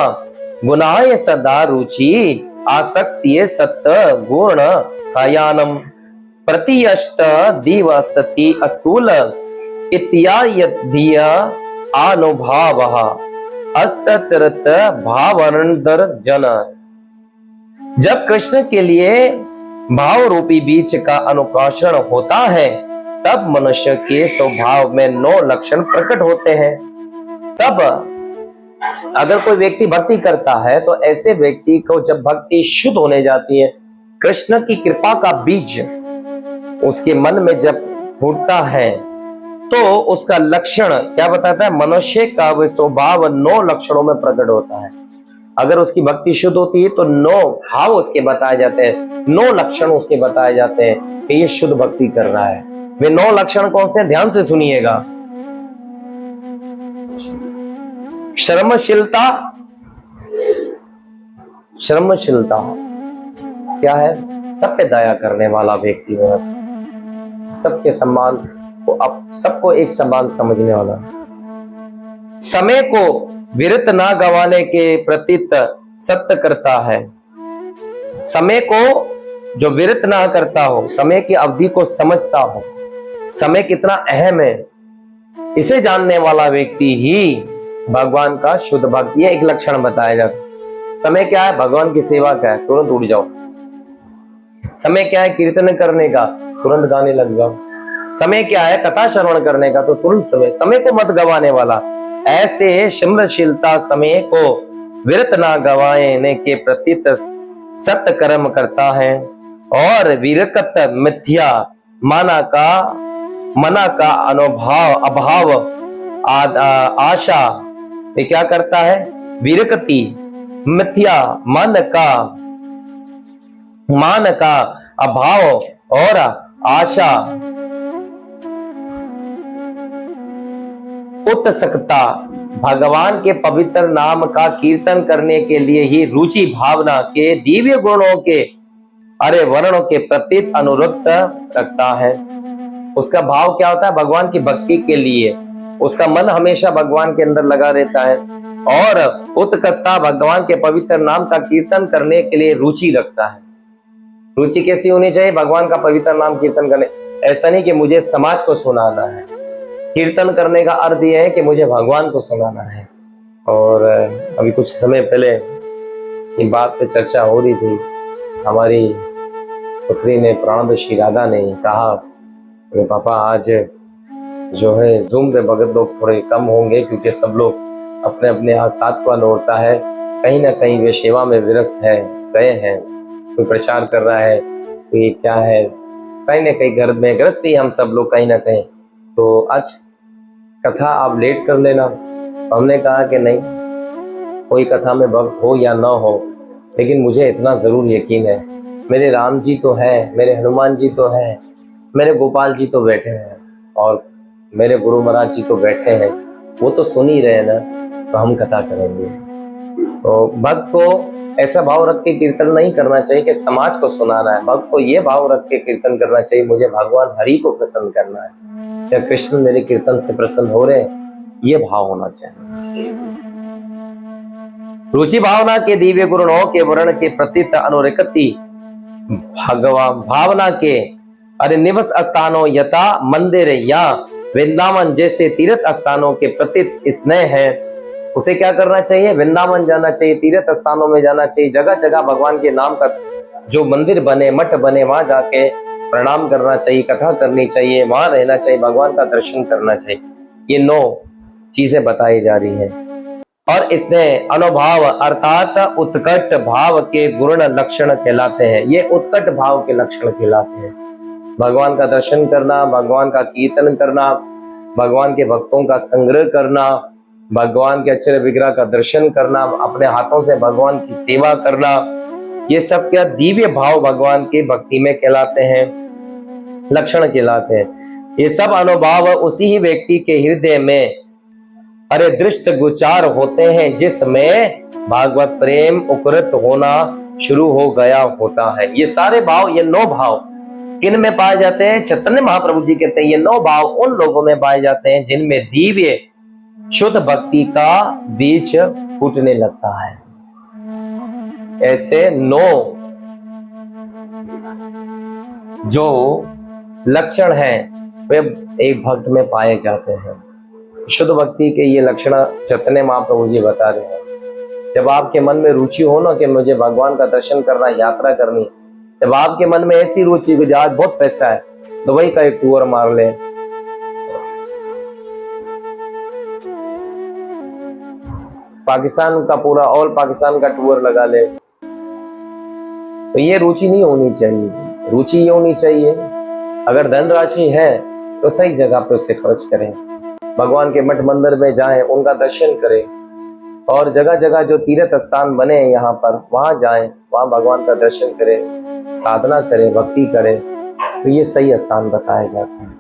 गुणाय सदा रुचि आसक्ति सत्य गुण कयानम प्रतियष्ट दिवस्तति अस्तूल इत्यादि अनुभाव अस्तचरत भावनंदर जन। जब कृष्ण के लिए भाव रूपी बीज का अनुकर्षण होता है तब मनुष्य के स्वभाव में 9 लक्षण प्रकट होते हैं। तब अगर कोई व्यक्ति भक्ति करता है तो ऐसे व्यक्ति को जब भक्ति शुद्ध होने जाती है, कृष्ण की कृपा का बीज उसके मन में जब फूटता है तो उसका लक्षण क्या बताता है? मनुष्य का वह स्वभाव 9 लक्षणों में प्रकट होता है। अगर उसकी भक्ति शुद्ध होती है तो 9 भाव उसके बताए जाते हैं, 9 लक्षण उसके बताए जाते हैं कि ये शुद्ध भक्ति कर रहा है। वे 9 लक्षण कौन से? ध्यान से सुनिएगा। श्रमशीलता। श्रमशीलता क्या है? सब पे दया करने वाला व्यक्ति होना चाहिए, सबके सम्मान को, अब सबको एक समान समझने वाला, समय को विरत ना गंवाने के प्रतीत सत्य करता है। समय को जो विरत ना करता हो, समय की अवधि को समझता हो, समय कितना अहम है, इसे जानने वाला व्यक्ति ही भगवान का शुद्ध भक्त। ये एक लक्षण बताया जाता है। समय क्या है? भगवान की सेवा क्या है? तुरंत उठ जाओ। समय क्या है? कीर्तन करने का, तुरंत गाने लग जाओ। समय क्या है? कथा श्रवण करने का, तो तुरंत समय को मत गवाने वाला। ऐसे श्रमशीलता समय को विरत ना गवाने के प्रति सत्य कर्म करता है और विरकत मिथ्या मना का अभाव आशा ये क्या करता है? विरक्ति मिथ्या मन का अभाव और आशा उत्सुकता भगवान के पवित्र नाम का कीर्तन करने के लिए ही रुचि भावना के दिव्य गुणों के वर्णों के प्रति अनुरक्त रखता है। उसका भाव क्या होता है? भगवान की भक्ति के लिए उसका मन हमेशा भगवान के अंदर लगा रहता है और उत्कटता भगवान के पवित्र नाम का कीर्तन करने के लिए रुचि रखता है। रुचि कैसी होनी चाहिए? भगवान का पवित्र नाम कीर्तन करने। ऐसा नहीं कि मुझे समाज को सुनाना है, कीर्तन करने का अर्थ यह है कि मुझे भगवान को सुनाना है। और अभी कुछ समय पहले ये बात पे चर्चा हो रही थी, हमारी पुत्री ने, प्राणद श्री राधा ने कहा, पापा आज जो है जूम पे भगत लोग थोड़े कम होंगे क्योंकि सब लोग अपने अपने सातवां लौटता है, कहीं ना कहीं वे सेवा में व्यस्त है गए हैं। कोई प्रचार कर रहा है, कोई क्या है, कहीं ना कहीं घर में ग्रस्त ही हम सब लोग कहीं ना कहीं। तो आज कथा आप लेट कर लेना। हमने कहा कि नहीं, कोई कथा में भक्त हो या ना हो, लेकिन मुझे इतना जरूर यकीन है, मेरे राम जी तो है, मेरे हनुमान जी तो है, मेरे गोपाल जी तो बैठे हैं और मेरे गुरु महाराज जी तो बैठे हैं, वो तो सुन ही रहे ना, तो हम कथा करेंगे। तो भक्त को ऐसा भाव रख के कीर्तन नहीं करना चाहिए कि समाज को सुनाना है। भक्त को ये भाव रख के कीर्तन करना चाहिए, मुझे भगवान हरि को प्रसन्न करना है, क्या कृष्ण मेरे कीर्तन से प्रसन्न हो रहे हैं, ये भाव होना चाहिए। रुचि भावना के दिव्य गुणों के वर्ण के प्रति अनुरक्ति भगवान भावना के निवास स्थानों यथा मंदिर या वृंदावन जैसे तीर्थ स्थानों के प्रति स्नेह है। उसे क्या करना चाहिए? वृंदावन जाना चाहिए, तीर्थ स्थानों में जाना चाहिए, जगह जगह भगवान के नाम का जो मंदिर बने, मठ बने, वहां जाके प्रणाम करना चाहिए, कथा करनी चाहिए, वहां रहना चाहिए, भगवान का दर्शन करना चाहिए। ये 9 चीजें बताई जा रही है। और इसमें अनुभाव अर्थात उत्कट भाव के गुण लक्षण कहलाते हैं। ये उत्कट भाव के लक्षण कहलाते हैं। भगवान का दर्शन करना, भगवान का कीर्तन करना, भगवान के भक्तों का संग्रह करना, भगवान के अक्षर विग्रह का दर्शन करना, अपने हाथों से भगवान की सेवा करना, ये सब क्या दिव्य भाव भगवान की भक्ति में कहलाते हैं, लक्षण कहलाते हैं। ये सब अनुभव उसी ही व्यक्ति के हृदय में दृष्ट गोचार होते हैं जिसमें भागवत प्रेम उपकृत होना शुरू हो गया होता है। ये सारे भाव, ये 9 भाव किन में पाए जाते हैं? चैतन्य महाप्रभु जी कहते हैं ये 9 भाव उन लोगों में पाए जाते हैं जिनमें दिव्य शुद्ध भक्ति का बीज फूटने लगता है। ऐसे 9 जो लक्षण हैं वे एक भक्त में पाए जाते हैं। शुद्ध भक्ति के ये लक्षण चैतन्य महाप्रभु जी बता रहे हैं। जब आपके मन में रुचि हो ना कि मुझे भगवान का दर्शन करना, यात्रा करनी, जब आपके मन में ऐसी रुचि कि आज बहुत पैसा है तो वही का एक टूर मार ले। पाकिस्तान का पूरा ऑल पाकिस्तान का टूर लगा ले, तो ये रुचि नहीं होनी चाहिए। रुचि ये होनी चाहिए अगर धनराशि है तो सही जगह पे उसे खर्च करें, भगवान के मठ मंदिर में जाएं, उनका दर्शन करें, और जगह जगह जो तीर्थ स्थान बने हैं यहाँ पर वहां जाएं, वहां भगवान का दर्शन करें, साधना करें, भक्ति करें, तो ये सही स्थान बताए जाते हैं।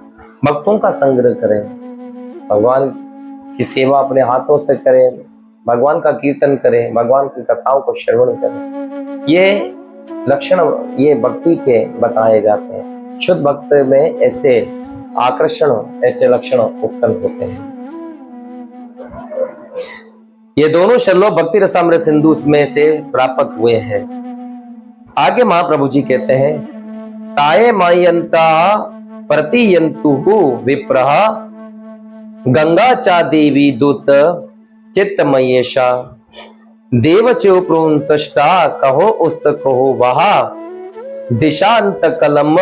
भक्तों का संग्रह करें, भगवान की सेवा अपने हाथों से करें, भगवान का कीर्तन करें, भगवान की कथाओं को श्रवण करें। ये लक्षण ये भक्ति के बताए जाते हैं। शुद्ध भक्त में ऐसे आकर्षण, ऐसे लक्षण उत्पन्न होते हैं। ये दोनों श्लोक भक्ति रसामृत सिंधु में से प्राप्त हुए हैं। आगे महाप्रभु जी कहते हैं, ताये मयंता प्रतियंतु विप्रह गंगा चा देवी दूत चित्तमयेशा देवचो प्रोन्तष्टा कहो उस्त कहो वहा दिशांत कलम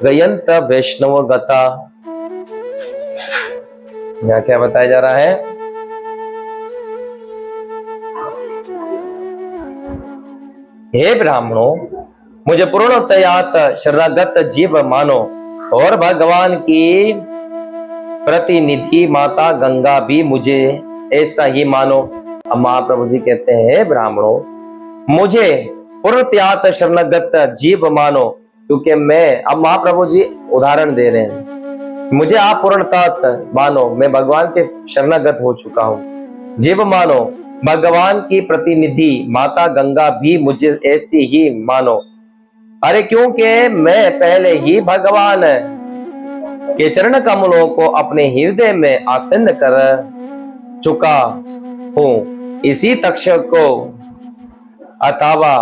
गयंत वैष्णव गता। यहाँ क्या बताया जा रहा है? हे ब्राह्मणों, मुझे पूर्णतयात शरणागत जीव मानो और भगवान की प्रतिनिधि माता गंगा भी मुझे ऐसा ही मानो। अब महाप्रभु जी कहते हैं, ब्राह्मणों, मुझे पूर्णतयात शरणागत जीव मानो, क्योंकि मैं, अब महाप्रभु जी उदाहरण दे रहे हैं, मुझे आप पूर्णतः मानो, मैं भगवान के शरणागत हो चुका हूँ। जीव मानो, भगवान की प्रतिनिधि माता गंगा भी मुझे ऐसी ही मानो। अरे क्योंकि मैं पहले ही भगवान के चरण कमलों को अपने हृदय में आसीन कर चुका हूँ। इसी तक्षक को अथवा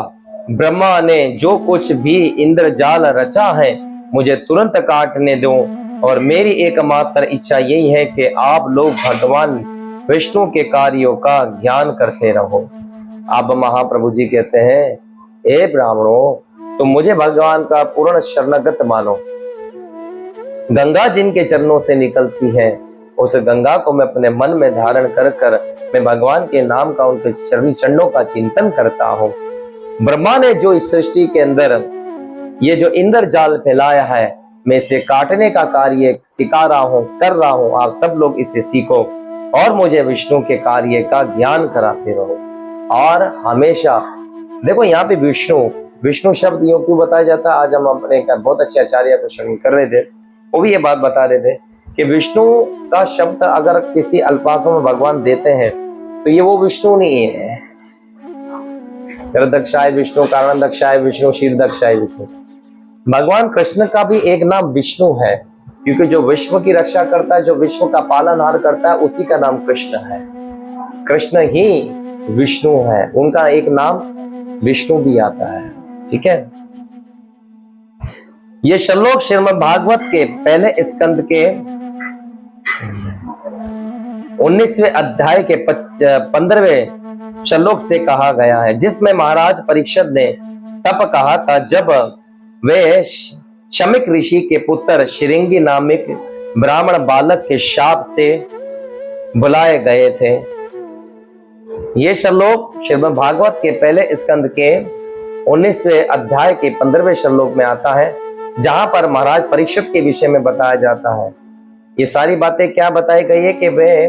ब्रह्मा ने जो कुछ भी इंद्रजाल रचा है मुझे तुरंत काटने दो, और मेरी एकमात्र इच्छा यही है कि आप लोग भगवान विष्णु के कार्यों का ज्ञान करते रहो। अब महाप्रभु जी कहते हैं, हे ब्राह्मणों, तुम मुझे भगवान का पूर्ण शरणागत मानो। गंगा जिनके चरणों से निकलती है, उस गंगा को मैं अपने मन में धारण कर कर मैं भगवान के नाम का, उनके चरणों का चिंतन करता हूँ। ब्रह्मा ने जो इस सृष्टि के अंदर ये जो इंद्रजाल फैलाया है, मैं इसे काटने का कार्य सिखा रहा हूँ, कर रहा हूँ। आप सब लोग इसे सीखो और मुझे विष्णु के कार्य का ज्ञान कराते रहो। और हमेशा देखो, यहाँ पे विष्णु शब्द यूं क्यों बताया जाता है? आज हम अपने बहुत अच्छे आचार्य को श्रवण कर रहे थे, वो भी ये बात बता रहे थे कि विष्णु का शब्द अगर किसी अल्पासों में भगवान देते हैं तो ये वो विष्णु नहीं है। दक्षाय विष्णु, कारण दक्षाय विष्णु, शीर दक्षाय विष्णु। भगवान कृष्ण का भी एक नाम विष्णु है, क्योंकि जो विश्व की रक्षा करता है, जो विश्व का पालनहार करता है, उसी का नाम कृष्ण है। कृष्ण ही विष्णु है, उनका एक नाम विष्णु भी आता है। ठीक है। ये श्लोक श्रीमद् भागवत के पहले स्कंद के 19वें अध्याय के 15वें श्लोक से कहा गया है, जिसमें महाराज परीक्षित ने तब कहा था जब वे शमिक ऋषि के पुत्र श्रृंगी नामक ब्राह्मण बालक के शाप से बुलाए गए थे। ये श्लोक श्रीमद् भागवत के पहले स्कंद के 19वें अध्याय के 15वें श्लोक में आता है, जहां पर महाराज परीक्षित के विषय में बताया जाता है। ये सारी बातें क्या बताई गई है कि वे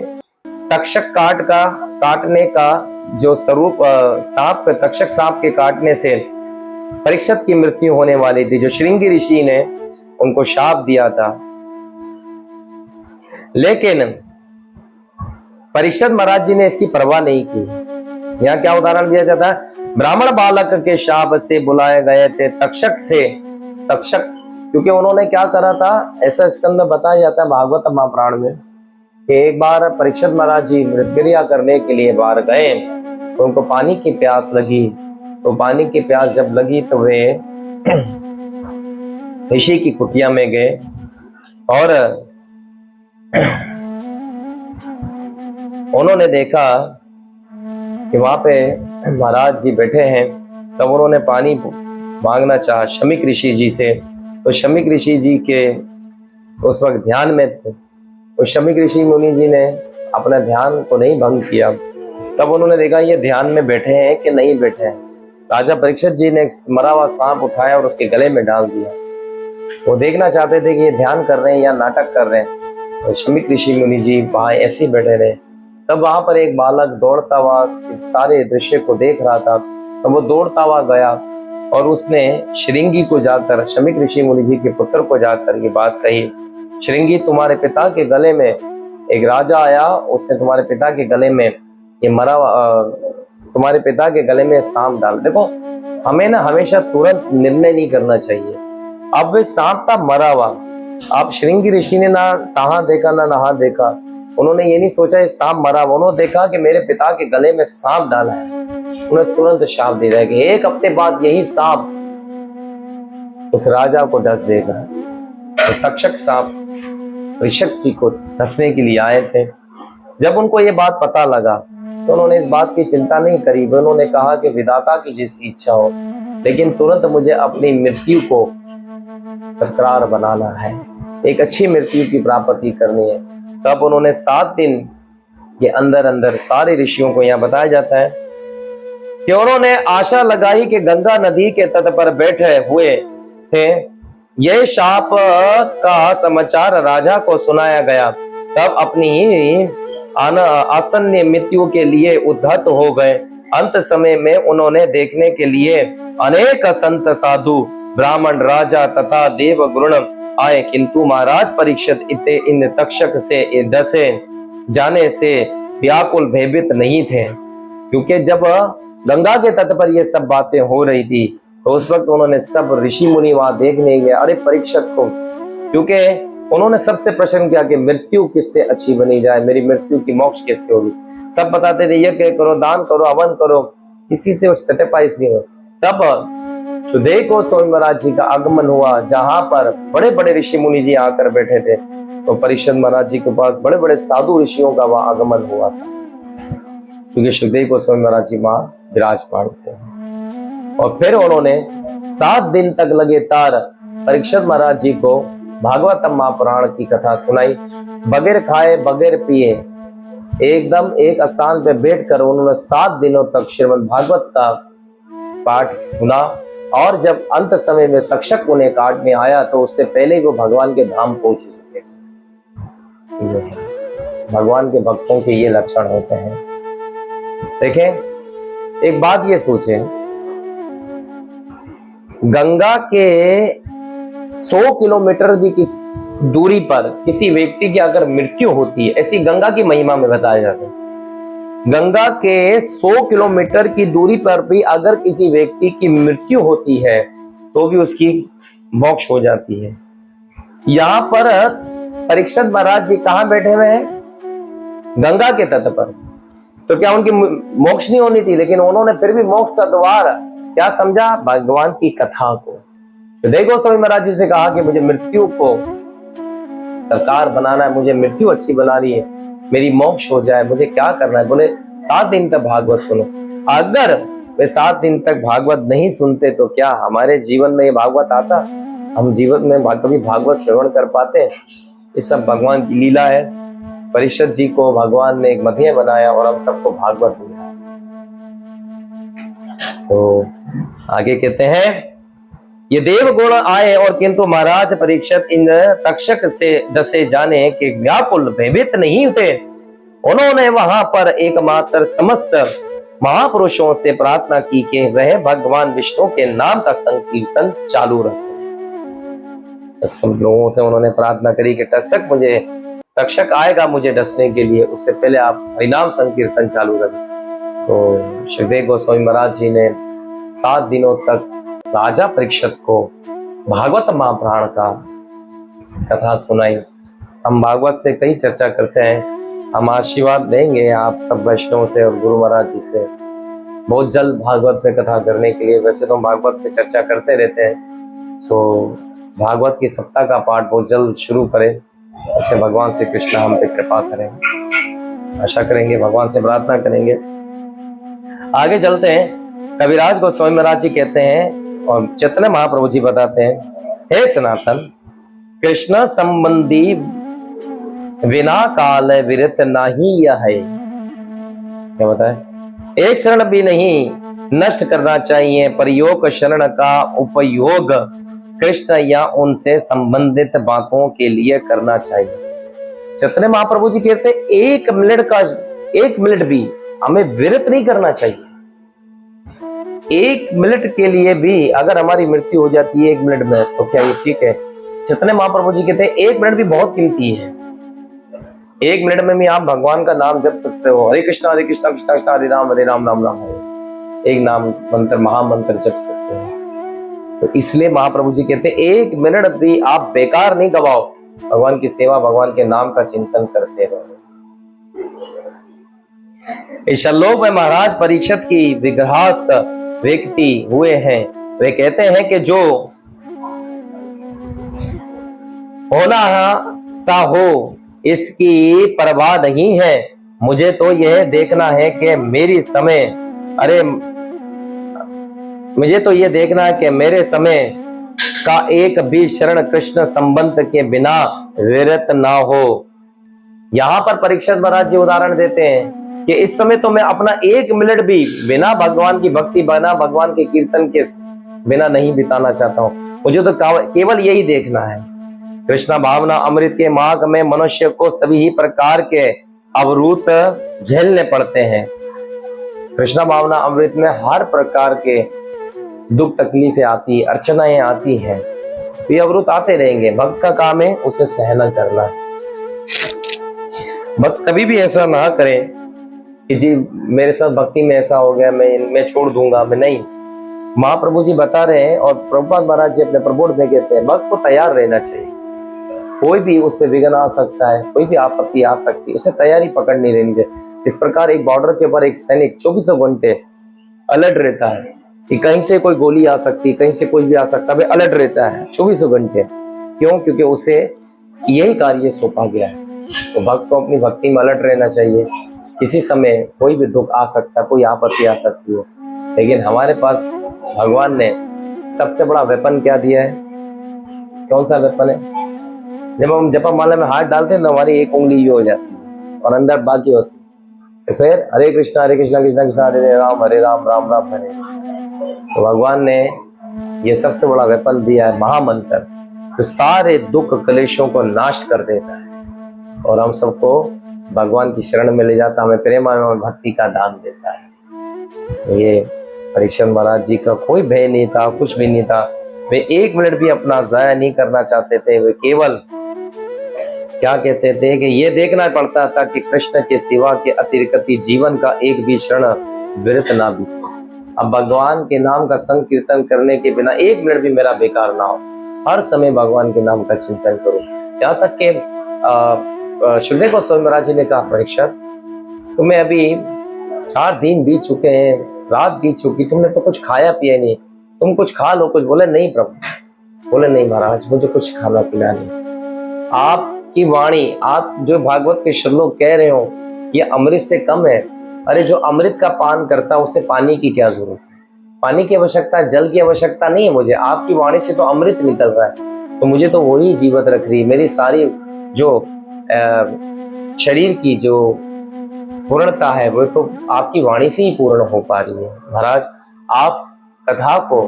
तक्षक काटने का जो स्वरूप सांप, तक्षक सांप के काटने से परीक्षित की मृत्यु होने वाली थी, जो श्रृंगी ऋषि ने उनको शाप दिया था। लेकिन परीक्षित महाराज जी ने इसकी परवाह नहीं की। यहाँ क्या उदाहरण दिया जाता है? ब्राह्मण बालक के शाप से बुलाए गए थे तक्षक, क्योंकि उन्होंने क्या करा था, ऐसा स्कंद बताया जाता है भागवत महापुराण में कि एक बार परीक्षित महाराज जी मृतक्रिया करने के लिए बाहर गए तो उनको पानी की प्यास लगी, तो पानी की प्यास जब लगी तो वे ऋषि की कुटिया में गए और उन्होंने देखा कि वहां पे महाराज जी बैठे हैं। तब उन्होंने पानी मांगना चाहा शमीक ऋषि जी से। तो शमीक ऋषि जी के उस वक्त ध्यान में थे। तो शमीक ऋषि मुनि जी ने अपने ध्यान को नहीं भंग किया। तब उन्होंने देखा ये ध्यान में बैठे हैं कि नहीं बैठे हैं। राजा परीक्षित जी ने एक मरा हुआ सांप उठाया और उसके गले में डाल दिया। वो देखना चाहते थे कि ये ध्यान कर रहे हैं या नाटक कर रहे हैं। तो शमीक ऋषि मुनि जी वहां ऐसे ही बैठे रहे। तब वहां पर एक बालक दौड़ता हुआ इस सारे दृश्य को देख रहा था। तो वो दौड़ता हुआ गया और उसने श्रृंगी को जाकर, शमीक ऋषि मुनि जी के पुत्र को जाकर ये बात कही, श्रृंगी तुम्हारे पिता के गले में एक राजा आया, उसने तुम्हारे पिता के गले में ये तुम्हारे पिता के गले में सांप डाल। देखो हमें ना हमेशा तुरंत निर्णय नहीं करना चाहिए। अब वे सांप था मरा हुआ। अब श्रृंगी ऋषि ने ना तहां देखा ना नहा देखा। उन्होंने ये नहीं सोचा ये सांप मरा हुआ। उन्होंने देखा कि मेरे पिता के गले में सांप डाला है। उन्हें तुरंत शाप दे दिया कि 1 हफ्ते बाद यही सांप उस राजा को डस देगा। तो तक्षक सांप ऋषभ जी को डसने के लिए आए थे। जब उनको ये बात पता लगा तो उन्होंने इस बात की चिंता नहीं करी। उन्होंने कहा कि विधाता की जैसी इच्छा हो, लेकिन तुरंत मुझे अपनी मृत्यु को बरकरार बनाना है, एक अच्छी मृत्यु की प्राप्ति करनी है। तब उन्होंने 7 दिन के अंदर अंदर सारे ऋषियों को यहाँ बताया जाता है कि उन्होंने आशा लगाई कि गंगा नदी के तट पर बैठे हुए थे। यह शाप का समाचार राजा को सुनाया गया। तब अपनी आसन्न मृत्यु के लिए उद्धत हो गए। अंत समय में उन्होंने देखने के लिए अनेक संत साधु ब्राह्मण राजा तथा देव गुण आए, किंतु महाराज परीक्षित इन तक्षक से डसे जाने से व्याकुल भयभीत नहीं थे। क्योंकि जब गंगा के तट पर ये सब बातें हो रही थी तो उस वक्त उन्होंने सब ऋषि मुनि वहां देखने गए। अरे परीक्षित को, क्योंकि उन्होंने सबसे प्रश्न किया कि मृत्यु किससे अच्छी बनी जाए, मेरी मृत्यु की मोक्ष कैसे होगी। सब बताते थे यज्ञ करो, दान करो, हवन करो, किसी से सेटिस्फाइज नहीं हो। तब सुदेव गोस्वामी महाराज जी का आगमन हुआ, जहां पर बड़े बड़े ऋषि मुनि जी आकर बैठे थे। तो परीक्षित महाराज जी के पास बड़े बड़े साधु ऋषियों का वह आगमन हुआ था, क्योंकि सुदेव गोस्वामी महाराज जी वहां विराजमान थे। और फिर उन्होंने 7 दिन तक लगातार परीक्षित महाराज जी को भागवतम महापुराण की कथा सुनाई। बगैर खाए बगैर पिए एकदम एक स्थान पे बैठकर उन्होंने 7 दिनों तक श्रीमद् भागवत का पाठ सुना। और जब अंत समय में तक्षक उन्हें काटने आया तो उससे पहले ही वो भगवान के धाम पहुंच चुके थे। भगवान के भक्तों के ये लक्षण होते हैं। देखें एक बात ये सोचें, गंगा के 100 किलोमीटर भी किस दूरी पर किसी व्यक्ति की अगर मृत्यु होती है, ऐसी गंगा की महिमा में बताया जाता है। गंगा के 100 किलोमीटर की दूरी पर भी अगर किसी व्यक्ति की मृत्यु होती है तो भी उसकी मोक्ष हो जाती है। यहाँ पर परीक्षित महाराज जी कहाँ बैठे हुए हैं? गंगा के तट पर। तो क्या उनकी मोक्ष नहीं होनी थी? लेकिन उन्होंने फिर भी मोक्ष का द्वार क्या समझा? भगवान की कथा को। तो देखो गोस्वामी महाराज जी से कहा कि मुझे मृत्यु को सरकार बनाना है, मुझे मृत्यु अच्छी बनानी है, मेरी मोक्ष हो जाए, मुझे क्या करना है? बोले 7 दिन तक भागवत सुनो। अगर वे 7 दिन तक भागवत नहीं सुनते तो क्या हमारे जीवन में ये भागवत आता? हम जीवन में कभी भागवत श्रवण कर पाते? ये सब भगवान की लीला है। परीक्षित जी को भगवान ने एक मध्य बनाया और हम सबको भागवत दिया। तो आगे कहते हैं, ये देव गुण आए और किंतु महाराज परीक्षित इन तक्षक से डसे जाने के व्याकुल भयभीत नहीं थे। उन्होंने वहां पर एकमात्र समस्त महापुरुषों से प्रार्थना की कि वह भगवान विष्णु के नाम का संकीर्तन चालू रखे। सब लोगों से उन्होंने प्रार्थना करी कि तक्षक आएगा मुझे डसने के लिए, उससे पहले आप हरिनाम संकीर्तन चालू रखें। तो सुखदेव गोस्वामी महाराज जी ने 7 दिनों तक राजा परीक्षित को भागवत महापुराण का कथा सुनाई। हम भागवत से कई चर्चा करते हैं, हम आशीर्वाद देंगे आप सब वैष्णव से और गुरु महाराज जी से बहुत जल्द भागवत में कथा करने के लिए। वैसे तो हम भागवत पे चर्चा करते रहते हैं, सो भागवत की सप्ताह का पाठ बहुत जल्द शुरू करें, इससे भगवान श्री कृष्ण हम पे कृपा करें। आशा करेंगे, भगवान से प्रार्थना करेंगे। आगे चलते हैं। कविराज गोस्वामी महाराज जी कहते हैं और चैतन्य महाप्रभु जी बताते हैं, हे सनातन, कृष्ण संबंधी बिना काल विरत नहीं यह है। क्या बताए? एक क्षण भी नहीं नष्ट करना चाहिए प्रयोग शरण का उपयोग कृष्ण या उनसे संबंधित बातों के लिए करना चाहिए। चैतन्य महाप्रभु जी कहते हैं, एक मिनट भी हमें विरत नहीं करना चाहिए। एक मिनट के लिए भी अगर हमारी मृत्यु हो जाती है 1 मिनट में, तो क्या ये ठीक है? चैतन्य महाप्रभु जी कहते हैं 1 मिनट भी बहुत कीमती है। 1 मिनट में भी आप भगवान का नाम जप सकते हो। हरे कृष्णा कृष्णा कृष्णा हरे राम राम राम हरे। एक नाम मंत्र, महामंत्र जप सकते हो। तो इसलिए महाप्रभु जी कहते हैं 1 मिनट भी आप बेकार नहीं गवाओ, भगवान की सेवा, भगवान के नाम का चिंतन करते रहो। इस श्लोक में महाराज परीक्षित की विग्रहात व्यक्ति हुए हैं। वे कहते हैं कि जो होना सा हो इसकी परवाह नहीं है, मुझे तो यह देखना है कि मेरे समय का एक भी शरण कृष्ण संबंध के बिना विरत ना हो। यहाँ पर परीक्षित महाराज जी उदाहरण देते हैं कि इस समय तो मैं अपना 1 मिनट भी बिना भगवान की भक्ति, बिना भगवान के कीर्तन के बिना नहीं बिताना चाहता हूँ। मुझे तो केवल यही देखना है। कृष्णा भावना अमृत के मार्ग में मनुष्य को सभी ही प्रकार के अवरोध झेलने पड़ते हैं। कृष्णा भावना अमृत में हर प्रकार के दुख तकलीफें आती है, अर्चनाएं आती हैं, ये अवरोध आते रहेंगे। भक्त का काम है उसे सहना करना। भक्त कभी भी ऐसा ना करे कि जी मेरे साथ भक्ति में ऐसा हो गया, मैं छोड़ दूंगा, मैं नहीं। महाप्रभु जी बता रहे हैं और प्रभुपाद महाराज जी अपने प्रबोध में कहते हैं, भक्त को तैयार रहना चाहिए। कोई भी उस पर विघ्न आ सकता है, कोई भी आपत्ति आ सकती है, उसे तैयारी पकड़नी रहनी चाहिए। इस प्रकार एक बॉर्डर के ऊपर एक सैनिक 24 घंटे अलर्ट रहता है कि कहीं से कोई गोली आ सकती, कहीं से कोई भी आ सकता है, अलर्ट रहता है 24 घंटे। क्यों? क्योंकि उसे यही कार्य सौंपा गया है। तो भक्त को अपनी भक्ति में अलर्ट रहना चाहिए। किसी समय कोई भी दुख आ सकता है, कोई आपत्ति आ सकती है, लेकिन हमारे पास भगवान ने सबसे बड़ा वेपन क्या दिया है? कौन सा वेपन है? जब हम जपमाला में हाथ डालते हैं तो हमारी एक उंगली ये हो जाती है और अंदर बाकी होती है। तो फिर हरे कृष्णा कृष्णा कृष्णा हरे राम राम राम हरे। तो भगवान ने ये सबसे बड़ा वेपन दिया है, महामंत्र, तो सारे दुख कलेशों को नाश कर देता है और हम सबको भगवान की शरण में ले जाता, हमें प्रेम और भक्ति का दान देता है। तो ये परीक्षित महाराज जी का कोई भय नहीं था, कुछ भी नहीं था। वे 1 मिनट भी अपना जाया नहीं करना चाहते थे। वे केवल क्या कहते थे कि ये देखना पड़ता था कि कृष्ण के सिवा के अतिरिक्त जीवन का एक भी क्षण व्यर्थ ना बीते। अब भगवान के नाम का संकीर्तन करने के बिना 1 मिनट भी मेरा बेकार ना हो। हर समय भगवान के नाम का चिंतन करो। यहाँ तक कि सुखदेव गोस्वामी महाराज जी ने कहा, परीक्षित तुम्हें अभी 4 दिन बीत चुके हैं, रात बीत चुकी, तुमने तो कुछ खाया पिया नहीं, तुम कुछ खा लो कुछ। बोले नहीं प्रभु, बोले नहीं महाराज, मुझे कुछ खाना पीना नहीं। आपकी वाणी, आप जो भागवत के श्लोक कह रहे हो ये अमृत से कम है। अरे जो अमृत का पान करता है उसे पानी की क्या जरूरत है? पानी की आवश्यकता, जल की आवश्यकता नहीं है मुझे। आपकी वाणी से तो अमृत निकल रहा है, तो मुझे तो वही जीवित रख रही है। मेरी सारी जो शरीर की जो पूर्णता है वो तो आपकी वाणी से ही पूर्ण हो पा रही है। महाराज आप कथा को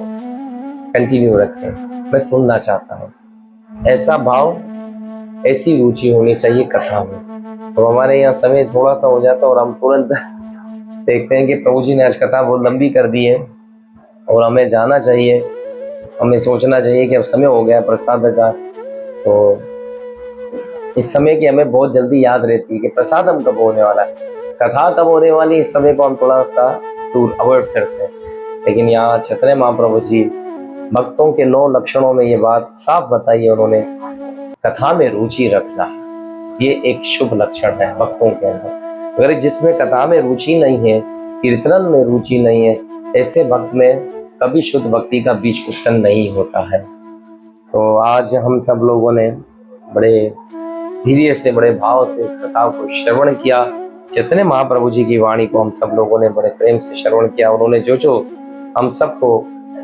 कंटिन्यू रखें, मैं सुनना चाहता हूँ। ऐसा भाव, ऐसी रुचि होनी चाहिए कथा में। तो हमारे यहाँ समय थोड़ा सा हो जाता है और हम तुरंत देखते हैं कि प्रभु जी ने आज कथा बहुत लंबी कर दी है और हमें जाना चाहिए। हमें सोचना चाहिए कि अब समय हो गया प्रसाद का। तो इस समय की हमें बहुत जल्दी याद रहती है कि प्रसाद हम कब होने वाला है, कथा कब होने वाली, इस समय को हम थोड़ा सा दूर अवॉइड करते हैं। लेकिन यहाँ चैतन्य महाप्रभु जी भक्तों के 9 लक्षणों में ये बात साफ बताई है उन्होंने। कथा में रुचि रखना ये एक शुभ लक्षण है भक्तों के अंदर। अगर जिसमें कथा में रुचि नहीं है कीर्तन में रुचि नहीं है, ऐसे भक्त में कभी शुद्ध भक्ति का बीज पुष्टन नहीं होता है। सो आज हम सब लोगों ने बड़े धीरे से, बड़े भाव से इस कथा को श्रवण किया। चैतन्य महाप्रभु जी की वाणी को हम सब लोगों ने बड़े प्रेम से श्रवण किया। उन्होंने जो जो हम सबको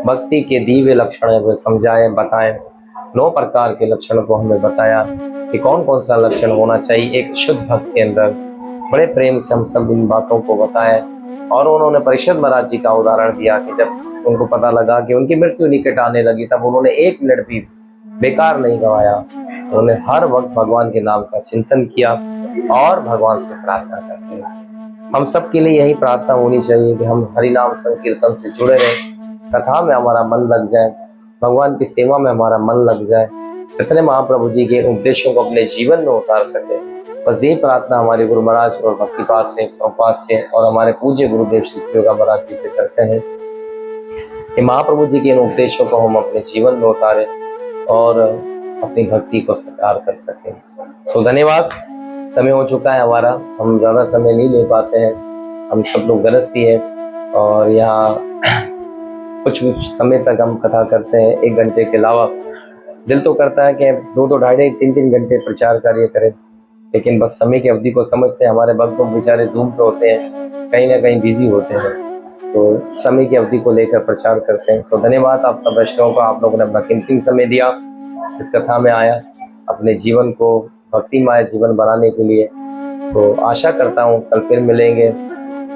भक्ति के दिव्य लक्षण है वो समझाए, बताए। 9 प्रकार के लक्षण को हमें बताया कि कौन कौन सा लक्षण होना चाहिए एक शुद्ध भक्त के अंदर। बड़े प्रेम से हम सब इन बातों को बताए। और उन्होंने परिषद महाराज जी का उदाहरण दिया कि जब उनको पता लगा कि उनकी मृत्यु निकट आने लगी, तब उन्होंने 1 मिनट भी बेकार नहीं गवाया। उन्होंने हर वक्त भगवान के नाम का चिंतन किया और भगवान से प्रार्थना करते हैं। हम सब के लिए यही प्रार्थना होनी चाहिए कि हम हरि नाम संकीर्तन से जुड़े रहें, कथा में हमारा मन लग जाए, भगवान की सेवा में हमारा मन लग जाए, चैतन्य महाप्रभु जी के उपदेशों को अपने जीवन में उतार सके। बस यही प्रार्थना हमारे गुरु महाराज और भक्तिपाद से, प्रभुपाद से और हमारे पूज्य गुरुदेव श्री योगा महाराज जी से करते हैं कि महाप्रभु जी के इन उपदेशों को हम अपने जीवन में उतारें और अपनी भक्ति को साकार कर सकें। सो धन्यवाद। समय हो चुका है हमारा, हम ज़्यादा समय नहीं ले पाते हैं, हम सब लोग गृहस्थी है और यहाँ कुछ समय तक हम कथा करते हैं। 1 घंटे के अलावा दिल तो करता है कि 2-2, 2.5, 3-3 घंटे प्रचार कार्य करें, लेकिन बस समय की अवधि को समझते हैं। हमारे भक्त लोग बेचारे जूम पे होते हैं, कहीं ना कहीं बिजी होते हैं, तो समय की अवधि को लेकर प्रचार करते हैं। सो धन्यवाद आप सब वैष्णवों का, आप लोगों ने अपना कीमती समय दिया, इस कथा में आया अपने जीवन को भक्तिमय जीवन बनाने के लिए। तो आशा करता हूँ कल फिर मिलेंगे।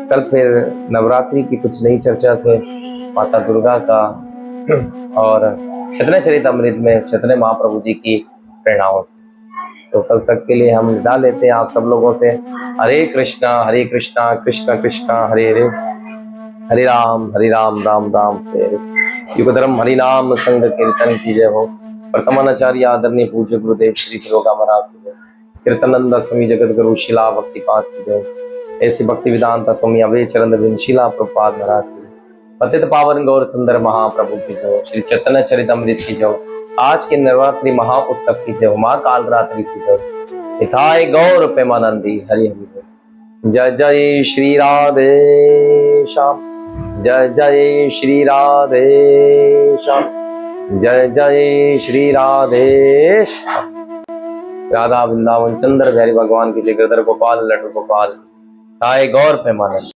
कल फिर नवरात्रि की कुछ नई चर्चा से, माता दुर्गा का और चैतन्य चरितामृत में चैतन्य महाप्रभु जी की प्रेरणाओं से। तो कल तक के लिए हम विदा लेते हैं आप सब लोगों से। हरे कृष्णा कृष्ण कृष्णा हरे हरे, हरे राम राम राम हरे हरे। युगधर्म हरि नाम संग कीर्तन की जय हो। प्रथमाचार्य आदरणीय पूज्य गुरुदेव श्री योगा महाराज की जय। कीर्तनंद स्वामी जगत गुरु शिला भक्तिपाद की जय। ऐसी भक्ति वेदांता स्वामी अभय चरण बिंद शिला प्रभुपाद महाराज की। पतित पावन गौर सुंदर महाप्रभु की जय। श्री चैतन्य चरितामृत की जय। आज के नवरात्रि महाउत्सव की जय। माँ कालरात्रि की जय। हिताय गौर प्रेमानंदी हरि हरि। जय जय श्री राधे श्याम, जय जय श्री राधे श्याम, जय जय श्री राधे श्याम। राधा वृंदावन चंद्र बिहारी भगवान की जय। गिरधर गोपाल लड्डू गोपाल, हिताय गौर प्रेमानंदी।